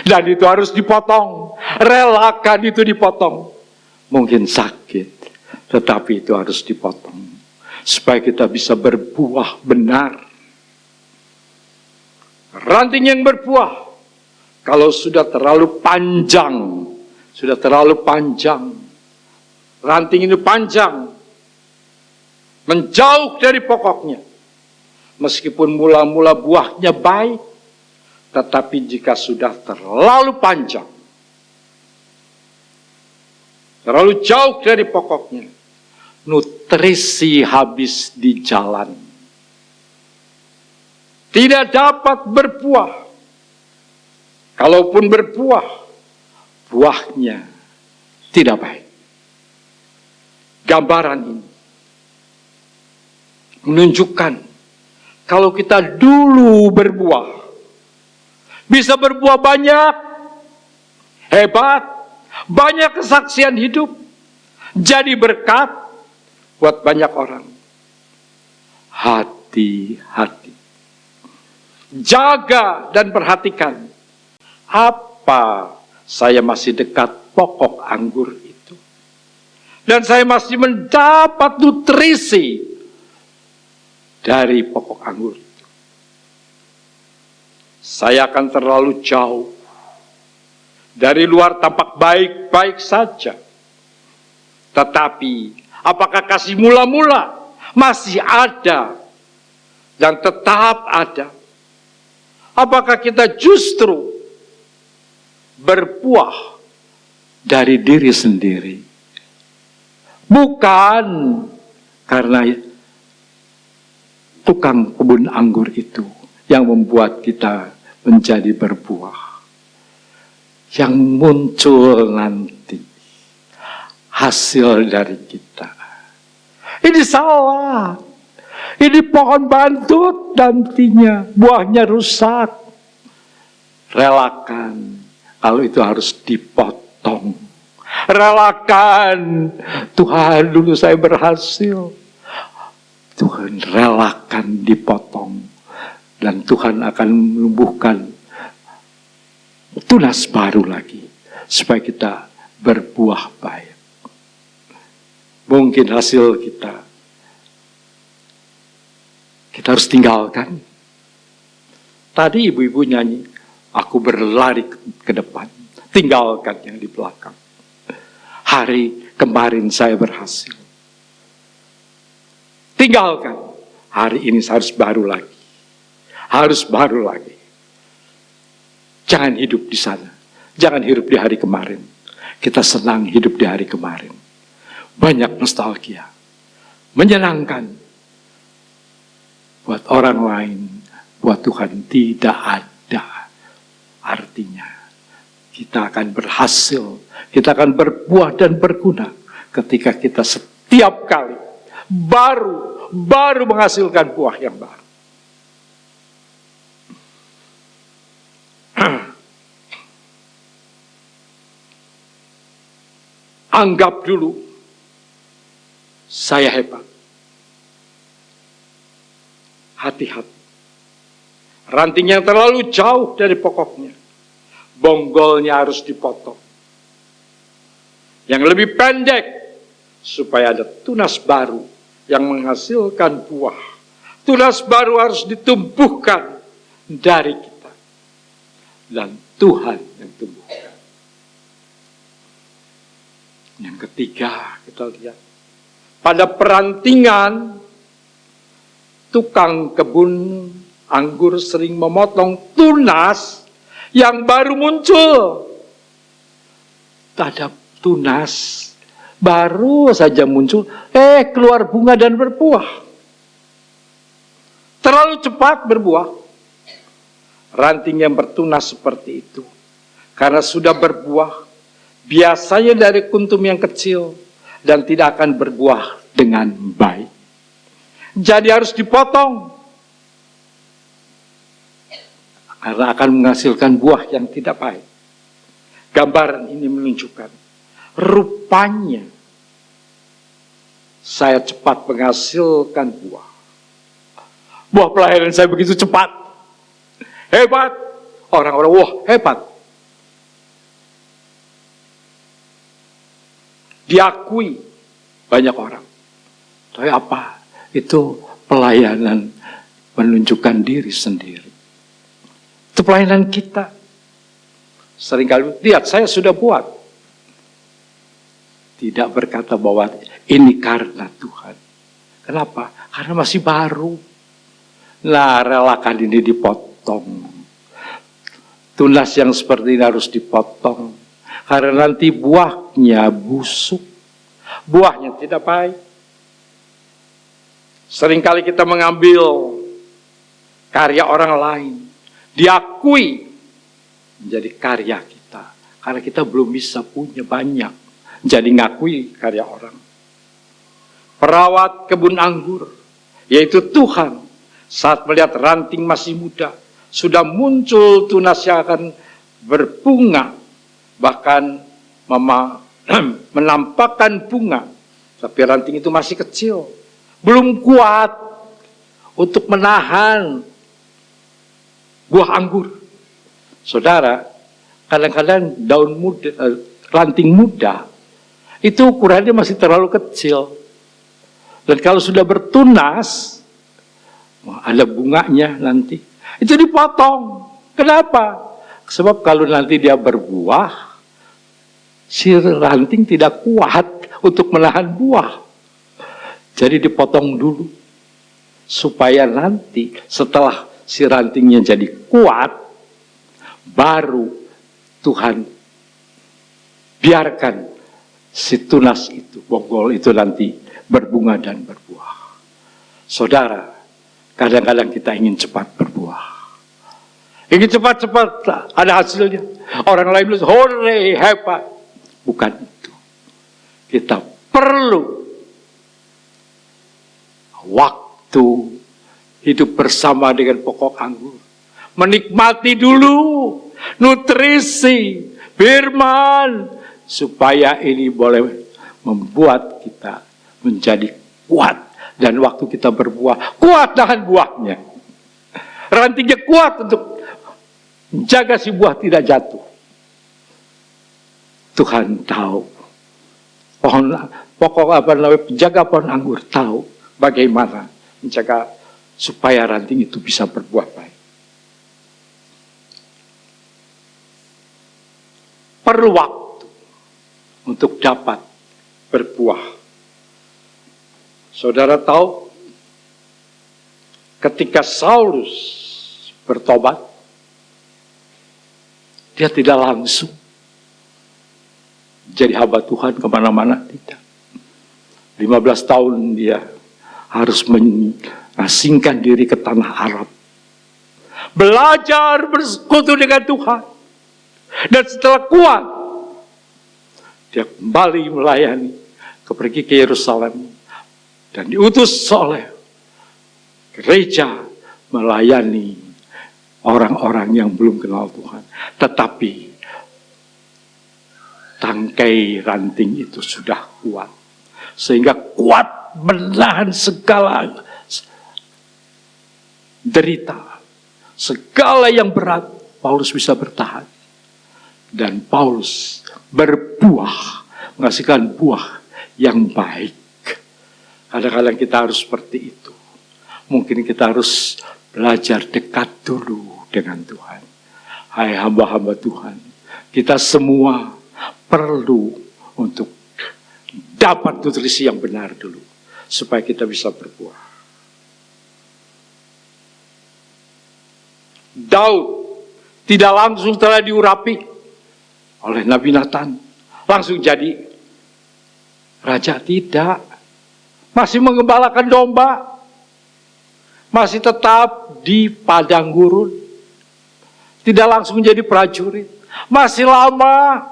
Dan itu harus dipotong. Relakan itu dipotong. Mungkin sakit, tetapi itu harus dipotong. Supaya kita bisa berbuah benar. Ranting yang berbuah, kalau sudah terlalu panjang, ranting ini panjang, menjauh dari pokoknya. Meskipun mula-mula buahnya baik, tetapi jika sudah terlalu panjang, terlalu jauh dari pokoknya, nutrisi habis di jalan. Tidak dapat berbuah. Kalaupun berbuah, buahnya tidak baik. Gambaran ini menunjukkan kalau kita dulu berbuah, bisa berbuah banyak, hebat, banyak kesaksian hidup, jadi berkat buat banyak orang. Hati-hati. Jaga dan perhatikan. Apa saya masih dekat pokok anggur itu? Dan saya masih mendapat nutrisi dari pokok anggur itu. Saya akan terlalu jauh. Dari luar tampak baik-baik saja. Tetapi apakah kasih mula-mula masih ada dan tetap ada? Apakah kita justru berbuah dari diri sendiri? Bukan karena tukang kebun anggur itu yang membuat kita menjadi berbuah. Yang muncul nanti hasil dari kita. Ini salah. Ini pohon bantut nantinya buahnya rusak. Relakan kalau itu harus dipotong. Relakan, Tuhan dulu saya berhasil. Tuhan relakan dipotong. Dan Tuhan akan menumbuhkan tunas baru lagi. Supaya kita berbuah baik. Mungkin hasil kita harus tinggalkan. Tadi ibu-ibu nyanyi, aku berlari ke depan. Tinggalkan yang di belakang. Hari kemarin saya berhasil. Tinggalkan. Hari ini harus baru lagi. Harus baru lagi. Jangan hidup di sana. Jangan hidup di hari kemarin. Kita senang hidup di hari kemarin. Banyak nostalgia. Menyenangkan. Buat orang lain. Buat Tuhan tidak ada artinya. Kita akan berhasil. Kita akan berbuah dan berguna. Ketika kita setiap kali baru menghasilkan buah yang baru. Anggap dulu saya hebat. Hati-hati. Rantingnya terlalu jauh dari pokoknya. Bonggolnya harus dipotong. Yang lebih pendek supaya ada tunas baru yang menghasilkan buah. Tunas baru harus ditumbuhkan dari kita. Dan Tuhan yang tumbuhkan. Yang ketiga kita lihat. Pada perantingan tukang kebun anggur sering memotong tunas yang baru muncul. Ada tunas baru saja muncul, keluar bunga dan berbuah. Terlalu cepat berbuah. Ranting yang bertunas seperti itu. Karena sudah berbuah, biasanya dari kuntum yang kecil dan tidak akan berbuah dengan baik. Jadi harus dipotong. Karena akan menghasilkan buah yang tidak baik. Gambaran ini menunjukkan rupanya saya cepat menghasilkan buah. Buah pelayanan saya begitu cepat. Hebat. Orang-orang, wah hebat. Diakui banyak orang. Tapi apa? Itu pelayanan menunjukkan diri sendiri. Itu pelayanan kita. Seringkali, lihat saya sudah buat. Tidak berkata bahwa ini karena Tuhan. Kenapa? Karena masih baru. Nah, relakan ini dipotong. Tunas yang seperti ini harus dipotong. Karena nanti buahnya busuk. Buahnya tidak baik. Seringkali kita mengambil karya orang lain. Diakui menjadi karya kita. Karena kita belum bisa punya banyak. Jadi ngakui karya orang. Perawat kebun anggur, yaitu Tuhan, saat melihat ranting masih muda, sudah muncul tunas yang akan berbunga, bahkan menampakkan bunga. Tapi ranting itu masih kecil, belum kuat untuk menahan buah anggur. Saudara, kadang-kadang daun muda, ranting muda itu ukurannya masih terlalu kecil. Dan kalau sudah bertunas, ada bunganya nanti, itu dipotong. Kenapa? Sebab kalau nanti dia berbuah, si ranting tidak kuat untuk menahan buah. Jadi dipotong dulu, supaya nanti setelah si rantingnya jadi kuat, baru Tuhan biarkan si tunas itu, bonggol itu nanti berbunga dan berbuah. Saudara, kadang-kadang kita ingin cepat berbuah. Ingin cepat-cepat ada hasilnya. Orang lain bilang, hore, hebat. Bukan itu. Kita perlu waktu hidup bersama dengan pokok anggur. Menikmati dulu nutrisi firman, supaya ini boleh membuat kita menjadi kuat. Dan waktu kita berbuah, kuat tahan buahnya. Rantingnya kuat untuk jaga si buah tidak jatuh. Tuhan tahu. Penjaga pohon anggur tahu bagaimana menjaga supaya ranting itu bisa berbuah baik. Perlu waktu untuk dapat berbuah. Saudara tahu, ketika Saulus bertobat, dia tidak langsung jadi hamba Tuhan kemana-mana, tidak. 15 tahun dia harus mengasingkan diri ke tanah Arab. Belajar bersekutu dengan Tuhan. Dan setelah kuat, dia kembali melayani, pergi ke Yerusalem. Dan diutus oleh gereja melayani orang-orang yang belum kenal Tuhan. Tetapi tangkai ranting itu sudah kuat. Sehingga kuat menahan segala derita. Segala yang berat, Paulus bisa bertahan. Dan Paulus berbuah, menghasilkan buah yang baik. Kadang-kadang kita harus seperti itu. Mungkin kita harus belajar dekat dulu dengan Tuhan. Hai hamba-hamba Tuhan, kita semua perlu untuk dapat nutrisi yang benar dulu, supaya kita bisa berbuah. Daud tidak langsung telah diurapi oleh Nabi Nathan, langsung jadi raja, tidak. Masih mengembalakan domba, masih tetap di padang gurun, tidak langsung jadi prajurit, masih lama.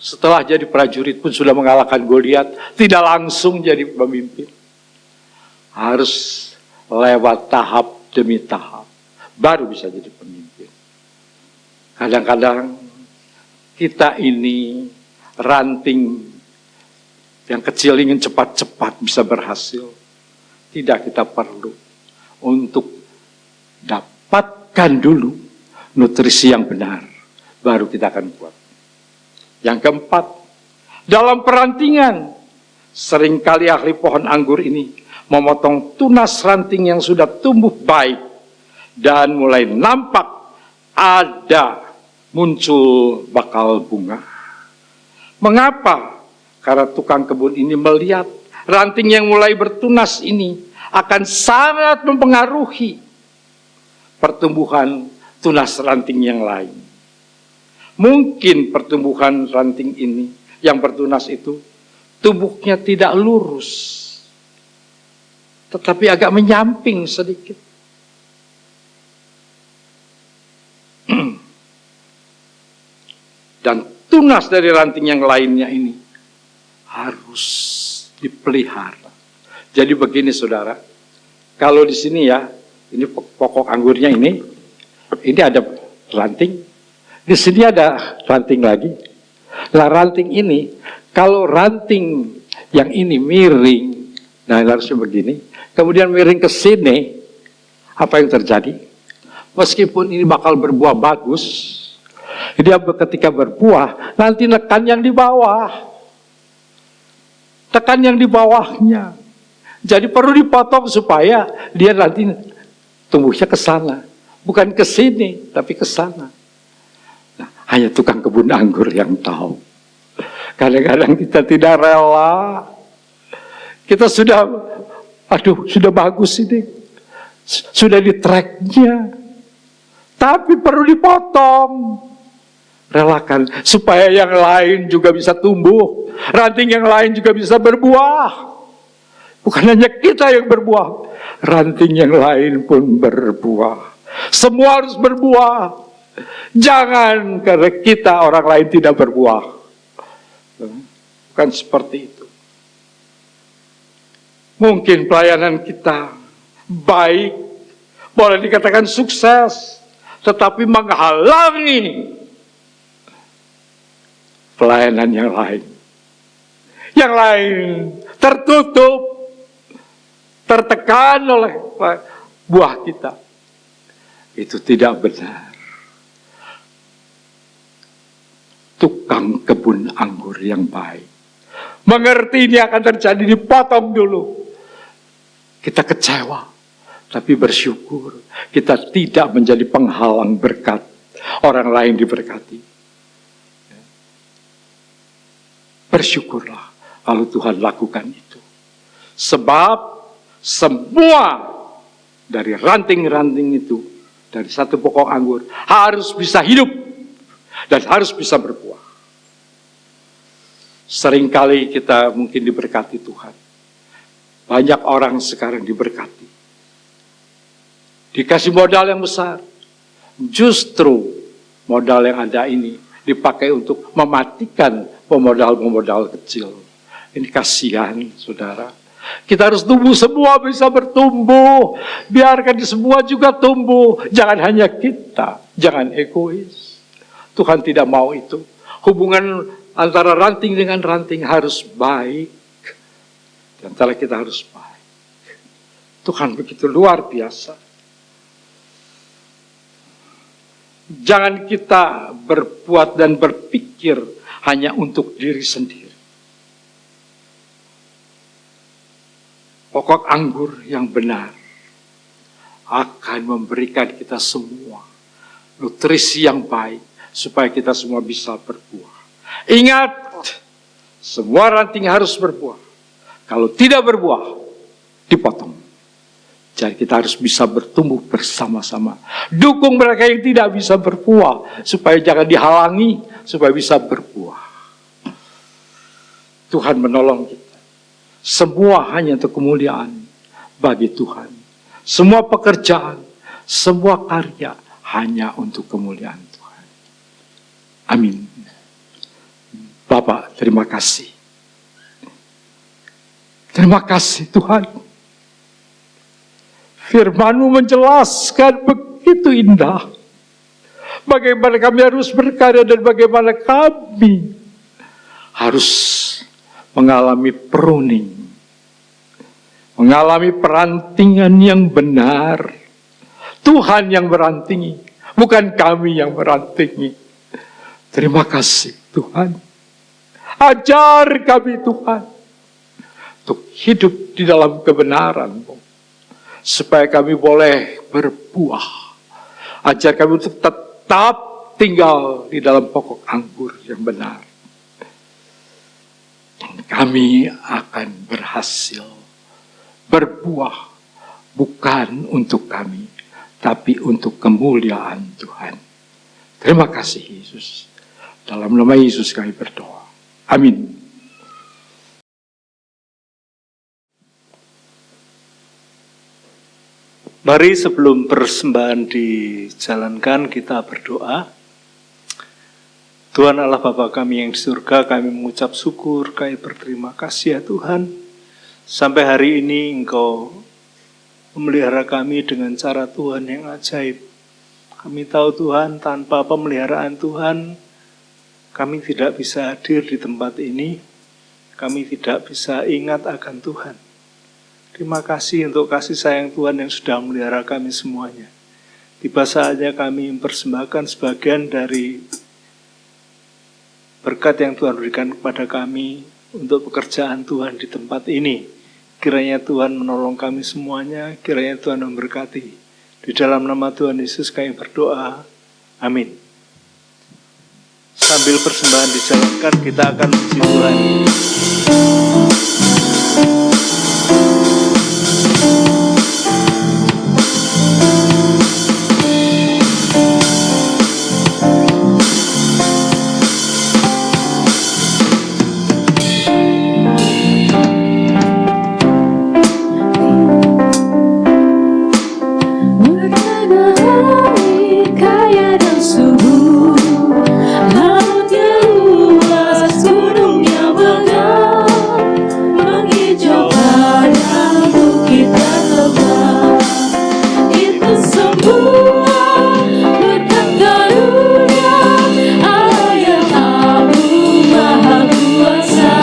Setelah jadi prajurit pun sudah mengalahkan Goliat, tidak langsung jadi pemimpin. Harus lewat tahap demi tahap, baru bisa jadi pemimpin. Kadang-kadang kita ini ranting yang kecil ingin cepat-cepat bisa berhasil. Tidak, kita perlu untuk dapatkan dulu nutrisi yang benar, baru kita akan buat. Yang keempat, dalam perantingan, seringkali ahli pohon anggur ini memotong tunas ranting yang sudah tumbuh baik dan mulai nampak ada muncul bakal bunga. Mengapa? Karena tukang kebun ini melihat ranting yang mulai bertunas ini akan sangat mempengaruhi pertumbuhan tunas ranting yang lain. Mungkin pertumbuhan ranting ini yang bertunas itu tubuhnya tidak lurus, tetapi agak menyamping sedikit. Dan tunas dari ranting yang lainnya ini harus dipelihara. Jadi begini saudara, kalau di sini ya, ini pokok anggurnya ini ada ranting, di sini ada ranting lagi. Nah ranting ini, kalau ranting yang ini miring, nah harusnya begini, kemudian miring ke sini, apa yang terjadi? Meskipun ini bakal berbuah bagus, Dia ketika berbuah, nanti nekan yang di bawah. Tekan yang di bawahnya. Jadi perlu dipotong supaya dia nanti tumbuhnya ke sana. Bukan ke sini, tapi ke sana. Nah, hanya tukang kebun anggur yang tahu. Kadang-kadang kita tidak rela. Kita sudah bagus ini. Sudah di tracknya. Tapi perlu dipotong. Relakan supaya yang lain juga bisa tumbuh. Ranting yang lain juga bisa berbuah. Bukan hanya kita yang berbuah. Ranting yang lain pun berbuah. Semua harus berbuah. Jangan karena kita orang lain tidak berbuah. Bukan seperti itu. Mungkin pelayanan kita baik, boleh dikatakan sukses, tetapi menghalangi pelayanan yang lain. Yang lain tertutup, tertekan oleh buah kita. Itu tidak benar. Tukang kebun anggur yang baik mengerti ini akan terjadi, dipotong dulu. Kita kecewa, tapi bersyukur kita tidak menjadi penghalang berkat orang lain diberkati. Bersyukurlah kalau Tuhan lakukan itu. Sebab semua dari ranting-ranting itu, dari satu pokok anggur, harus bisa hidup dan harus bisa berbuah. Seringkali kita mungkin diberkati Tuhan. Banyak orang sekarang diberkati. Dikasih modal yang besar. Justru modal yang ada ini dipakai untuk mematikan pemodal-pemodal kecil. Ini kasihan, saudara. Kita harus tumbuh, semua bisa bertumbuh. Biarkan semua juga tumbuh. Jangan hanya kita, jangan egois. Tuhan tidak mau itu. Hubungan antara ranting dengan ranting harus baik. Di antara kita harus baik. Tuhan begitu luar biasa. Jangan kita berbuat dan berpikir hanya untuk diri sendiri. Pokok anggur yang benar akan memberikan kita semua nutrisi yang baik supaya kita semua bisa berbuah. Ingat, semua ranting harus berbuah. Kalau tidak berbuah, dipotong. Jadi kita harus bisa bertumbuh bersama-sama. Dukung mereka yang tidak bisa berbuah supaya jangan dihalangi, supaya bisa berbuah. Tuhan menolong kita. Semua hanya untuk kemuliaan bagi Tuhan. Semua pekerjaan, semua karya hanya untuk kemuliaan Tuhan. Amin. Bapak, terima kasih. Terima kasih Tuhan. Firman-Mu menjelaskan begitu indah. Bagaimana kami harus berkarya dan bagaimana kami harus mengalami pruning, mengalami perantingan yang benar. Tuhan yang merantingi, bukan kami yang merantingi. Terima kasih Tuhan. Ajar kami Tuhan untuk hidup di dalam kebenaran-Mu, supaya kami boleh berbuah. Ajar kami untuk tetap tinggal di dalam pokok anggur yang benar. Kami akan berhasil berbuah bukan untuk kami, tapi untuk kemuliaan Tuhan. Terima kasih Yesus. Dalam nama Yesus kami berdoa. Amin.
Mari sebelum persembahan dijalankan kita berdoa. Tuhan Allah Bapa kami yang di surga, kami mengucap syukur, kami berterima kasih ya Tuhan. Sampai hari ini Engkau memelihara kami dengan cara Tuhan yang ajaib. Kami tahu Tuhan, tanpa pemeliharaan Tuhan, kami tidak bisa hadir di tempat ini. Kami tidak bisa ingat akan Tuhan. Terima kasih untuk kasih sayang Tuhan yang sudah memelihara kami semuanya. Tiba saatnya kami mempersembahkan sebagian dari berkat yang Tuhan berikan kepada kami untuk pekerjaan Tuhan di tempat ini. Kiranya Tuhan menolong kami semuanya, kiranya Tuhan memberkati. Di dalam nama Tuhan Yesus kami berdoa. Amin. Sambil persembahan dijalankan, kita akan puji Tuhan.
Kaya dan subur, lautnya luas, gunungnya megah, menghijau padang bukit dan lembah. Itu semua berkat karunia Allah yang agung maha kuasa.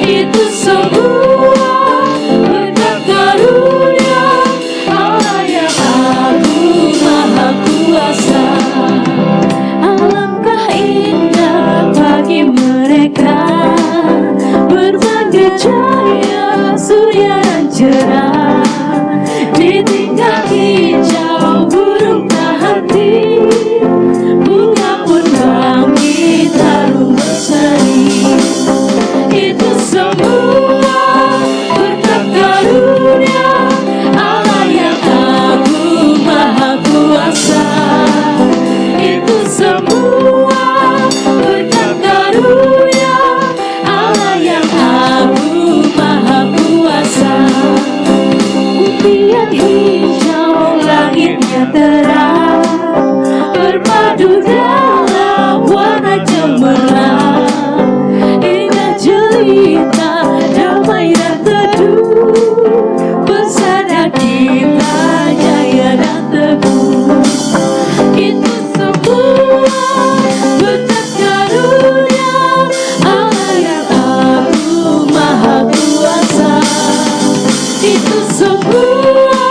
Itu semua berkat karunia Allah yang agung maha kuasa. Alangkah indah bagi mereka berbagi cahaya surya dan cerah, ditinggal hijau burung tak henti, bunga pun bangkit harum berseri. Itu semua berkat karunia Allah yang agung maha kuasa. Itu semua berkat karunia Allah yang agung maha kuasa. Putih hijau langitnya terang, berpadu dalam warna cemerlang, indah jelita damai dan teduh, bersama kita jaya dan teguh. Itu semua berkat karunia Allah yang agung maha kuasa. Itu semua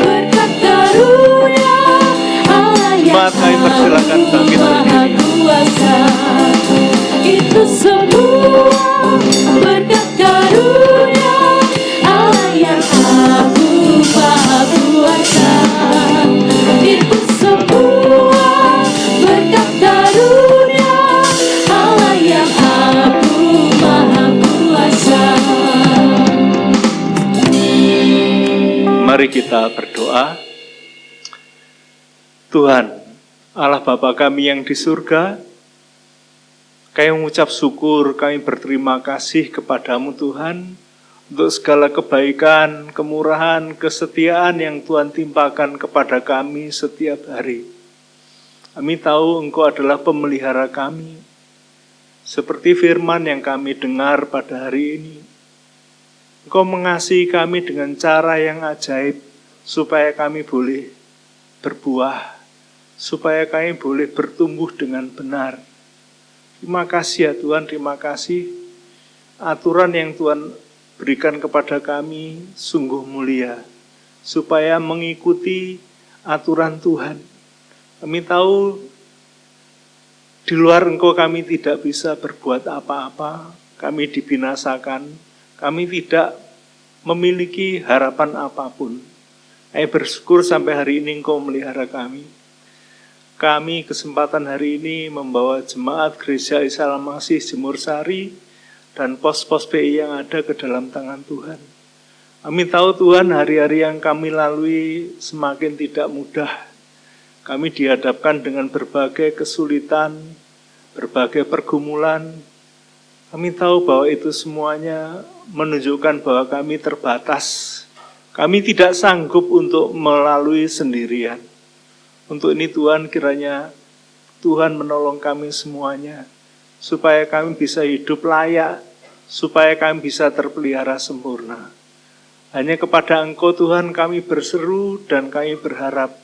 berkat karunia Allah yang
Jemaat, kami persilakan bangkit
maha
berdiri.
kuasa. Itu semua berkat karunia Allah yang agung maha kuasa. Itu semua berkat karunia Allah yang agung maha kuasa.
Mari kita berdoa. Tuhan, Allah Bapa kami yang di surga, kami mengucap syukur, kami berterima kasih kepadamu Tuhan, untuk segala kebaikan, kemurahan, kesetiaan yang Tuhan timpakan kepada kami setiap hari. Kami tahu Engkau adalah pemelihara kami, seperti firman yang kami dengar pada hari ini. Engkau mengasihi kami dengan cara yang ajaib, supaya kami boleh berbuah, supaya kami boleh bertumbuh dengan benar. Terima kasih ya Tuhan, terima kasih. Aturan yang Tuhan berikan kepada kami sungguh mulia, supaya mengikuti aturan Tuhan. Kami tahu di luar Engkau kami tidak bisa berbuat apa-apa, kami dibinasakan, kami tidak memiliki harapan apapun. Kami bersyukur sampai hari ini Engkau melihara kami. Kami kesempatan hari ini membawa jemaat Gereja Isa Al-Masih Jemur Sari dan pos-pos PI yang ada ke dalam tangan Tuhan. Kami tahu Tuhan hari-hari yang kami lalui semakin tidak mudah. Kami dihadapkan dengan berbagai kesulitan, berbagai pergumulan. Kami tahu bahwa itu semuanya menunjukkan bahwa kami terbatas. Kami tidak sanggup untuk melalui sendirian. Untuk ini Tuhan, kiranya Tuhan menolong kami semuanya, supaya kami bisa hidup layak, supaya kami bisa terpelihara sempurna. Hanya kepada Engkau Tuhan kami berseru dan kami berharap,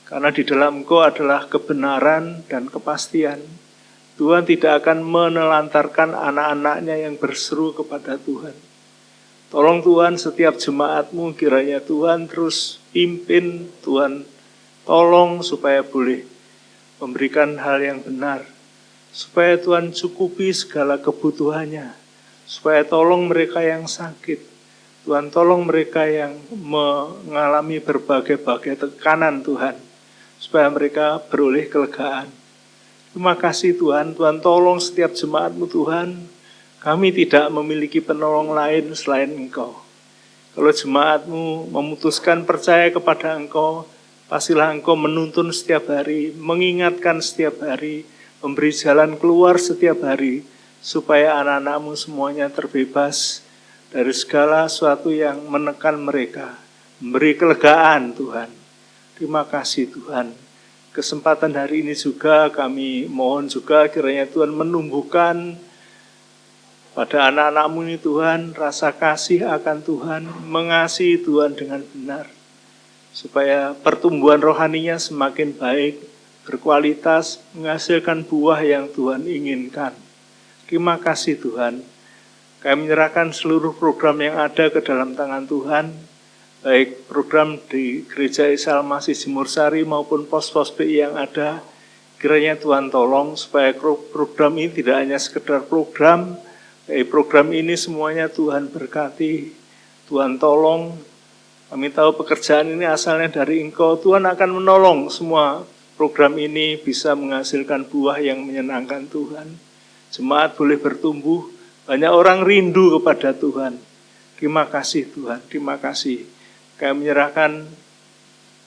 karena di dalam Engkau adalah kebenaran dan kepastian. Tuhan tidak akan menelantarkan anak-anak-Nya yang berseru kepada Tuhan. Tolong Tuhan setiap jemaat-Mu, kiranya Tuhan terus pimpin, Tuhan tolong supaya boleh memberikan hal yang benar, supaya Tuhan cukupi segala kebutuhannya, supaya tolong mereka yang sakit, Tuhan tolong mereka yang mengalami berbagai-bagai tekanan Tuhan, supaya mereka beroleh kelegaan. Terima kasih Tuhan, Tuhan tolong setiap jemaat-Mu Tuhan. Kami tidak memiliki penolong lain selain Engkau. Kalau jemaat-Mu memutuskan percaya kepada Engkau, pastilah Engkau menuntun setiap hari, mengingatkan setiap hari, memberi jalan keluar setiap hari, supaya anak-anak-Mu semuanya terbebas dari segala sesuatu yang menekan mereka, memberi kelegaan Tuhan. Terima kasih Tuhan. Kesempatan hari ini juga kami mohon juga kiranya Tuhan menumbuhkan pada anak-anak-Mu ini Tuhan rasa kasih akan Tuhan, mengasihi Tuhan dengan benar, supaya pertumbuhan rohaninya semakin baik, berkualitas, menghasilkan buah yang Tuhan inginkan. Terima kasih Tuhan. Kami menyerahkan seluruh program yang ada ke dalam tangan Tuhan, baik program di Gereja Isa Al-Masih Jimursari maupun pos-pos BI yang ada. Kiranya Tuhan tolong supaya program ini tidak hanya sekedar program ini semuanya Tuhan berkati, Tuhan tolong. Kami tahu pekerjaan ini asalnya dari Engkau, Tuhan akan menolong semua program ini bisa menghasilkan buah yang menyenangkan Tuhan. Jemaat boleh bertumbuh, banyak orang rindu kepada Tuhan. Terima kasih Tuhan, terima kasih. Kami menyerahkan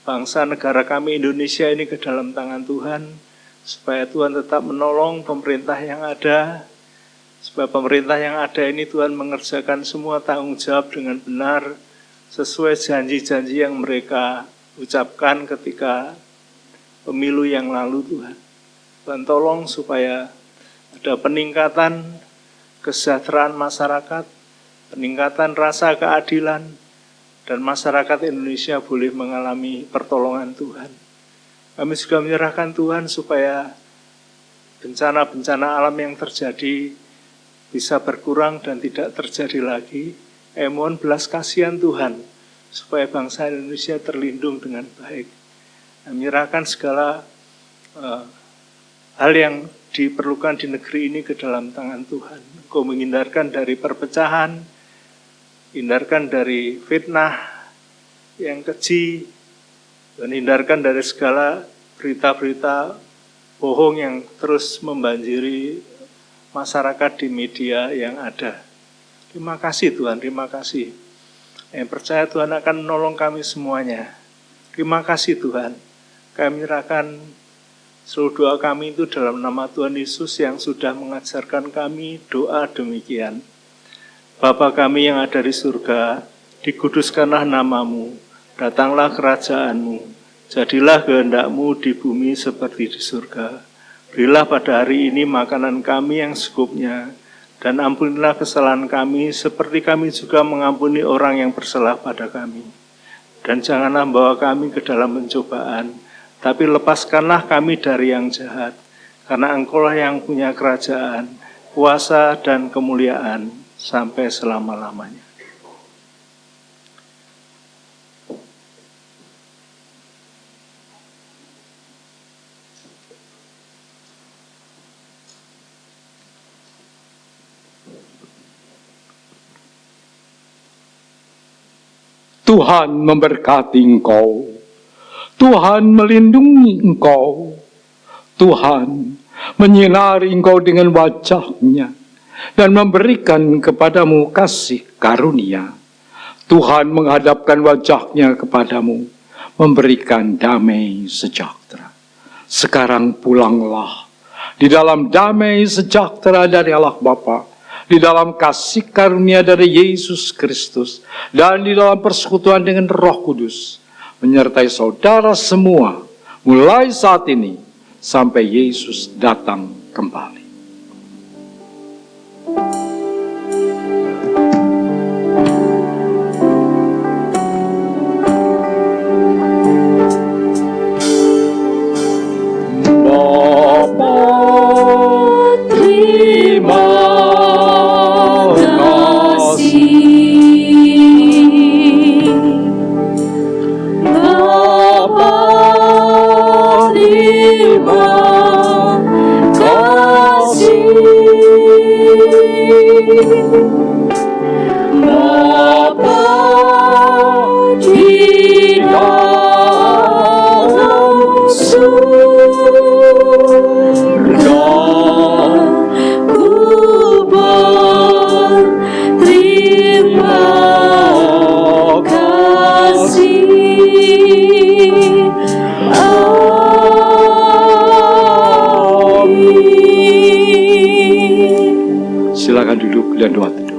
bangsa negara kami Indonesia ini ke dalam tangan Tuhan, supaya Tuhan tetap menolong pemerintah yang ada, supaya pemerintah yang ada ini Tuhan mengerjakan semua tanggung jawab dengan benar, sesuai janji-janji yang mereka ucapkan ketika pemilu yang lalu Tuhan. Tuhan tolong supaya ada peningkatan kesejahteraan masyarakat, peningkatan rasa keadilan, dan masyarakat Indonesia boleh mengalami pertolongan Tuhan. Kami juga menyerahkan Tuhan supaya bencana-bencana alam yang terjadi bisa berkurang dan tidak terjadi lagi. Mohon belas kasihan Tuhan, supaya bangsa Indonesia terlindung dengan baik. Menyerahkan segala hal yang diperlukan di negeri ini ke dalam tangan Tuhan. Engkau menghindarkan dari perpecahan, hindarkan dari fitnah yang keji, dan hindarkan dari segala berita-berita bohong yang terus membanjiri masyarakat di media yang ada. Terima kasih Tuhan, terima kasih. Yang percaya Tuhan akan menolong kami semuanya. Terima kasih Tuhan. Kami menyerahkan seluruh doa kami itu dalam nama Tuhan Yesus yang sudah mengajarkan kami doa demikian. Bapa kami yang ada di surga, dikuduskanlah nama-Mu, datanglah kerajaan-Mu, jadilah kehendak-Mu di bumi seperti di surga. Berilah pada hari ini makanan kami yang secukupnya, dan ampunilah kesalahan kami seperti kami juga mengampuni orang yang bersalah pada kami. Dan janganlah membawa kami ke dalam pencobaan, tapi lepaskanlah kami dari yang jahat, karena Engkau-lah yang punya kerajaan, kuasa dan kemuliaan sampai selama-lamanya.
Tuhan memberkati engkau, Tuhan melindungi engkau, Tuhan menyinari engkau dengan wajah-Nya dan memberikan kepadamu kasih karunia. Tuhan menghadapkan wajah-Nya kepadamu, memberikan damai sejahtera. Sekarang pulanglah di dalam damai sejahtera dari Allah Bapa, di dalam kasih karunia dari Yesus Kristus, dan di dalam persekutuan dengan Roh Kudus, menyertai saudara semua, mulai saat ini sampai Yesus datang kembali.
Terima kasih. Bapa di dalam surga, ku berterima kasih.
Silakan duduk dan doa.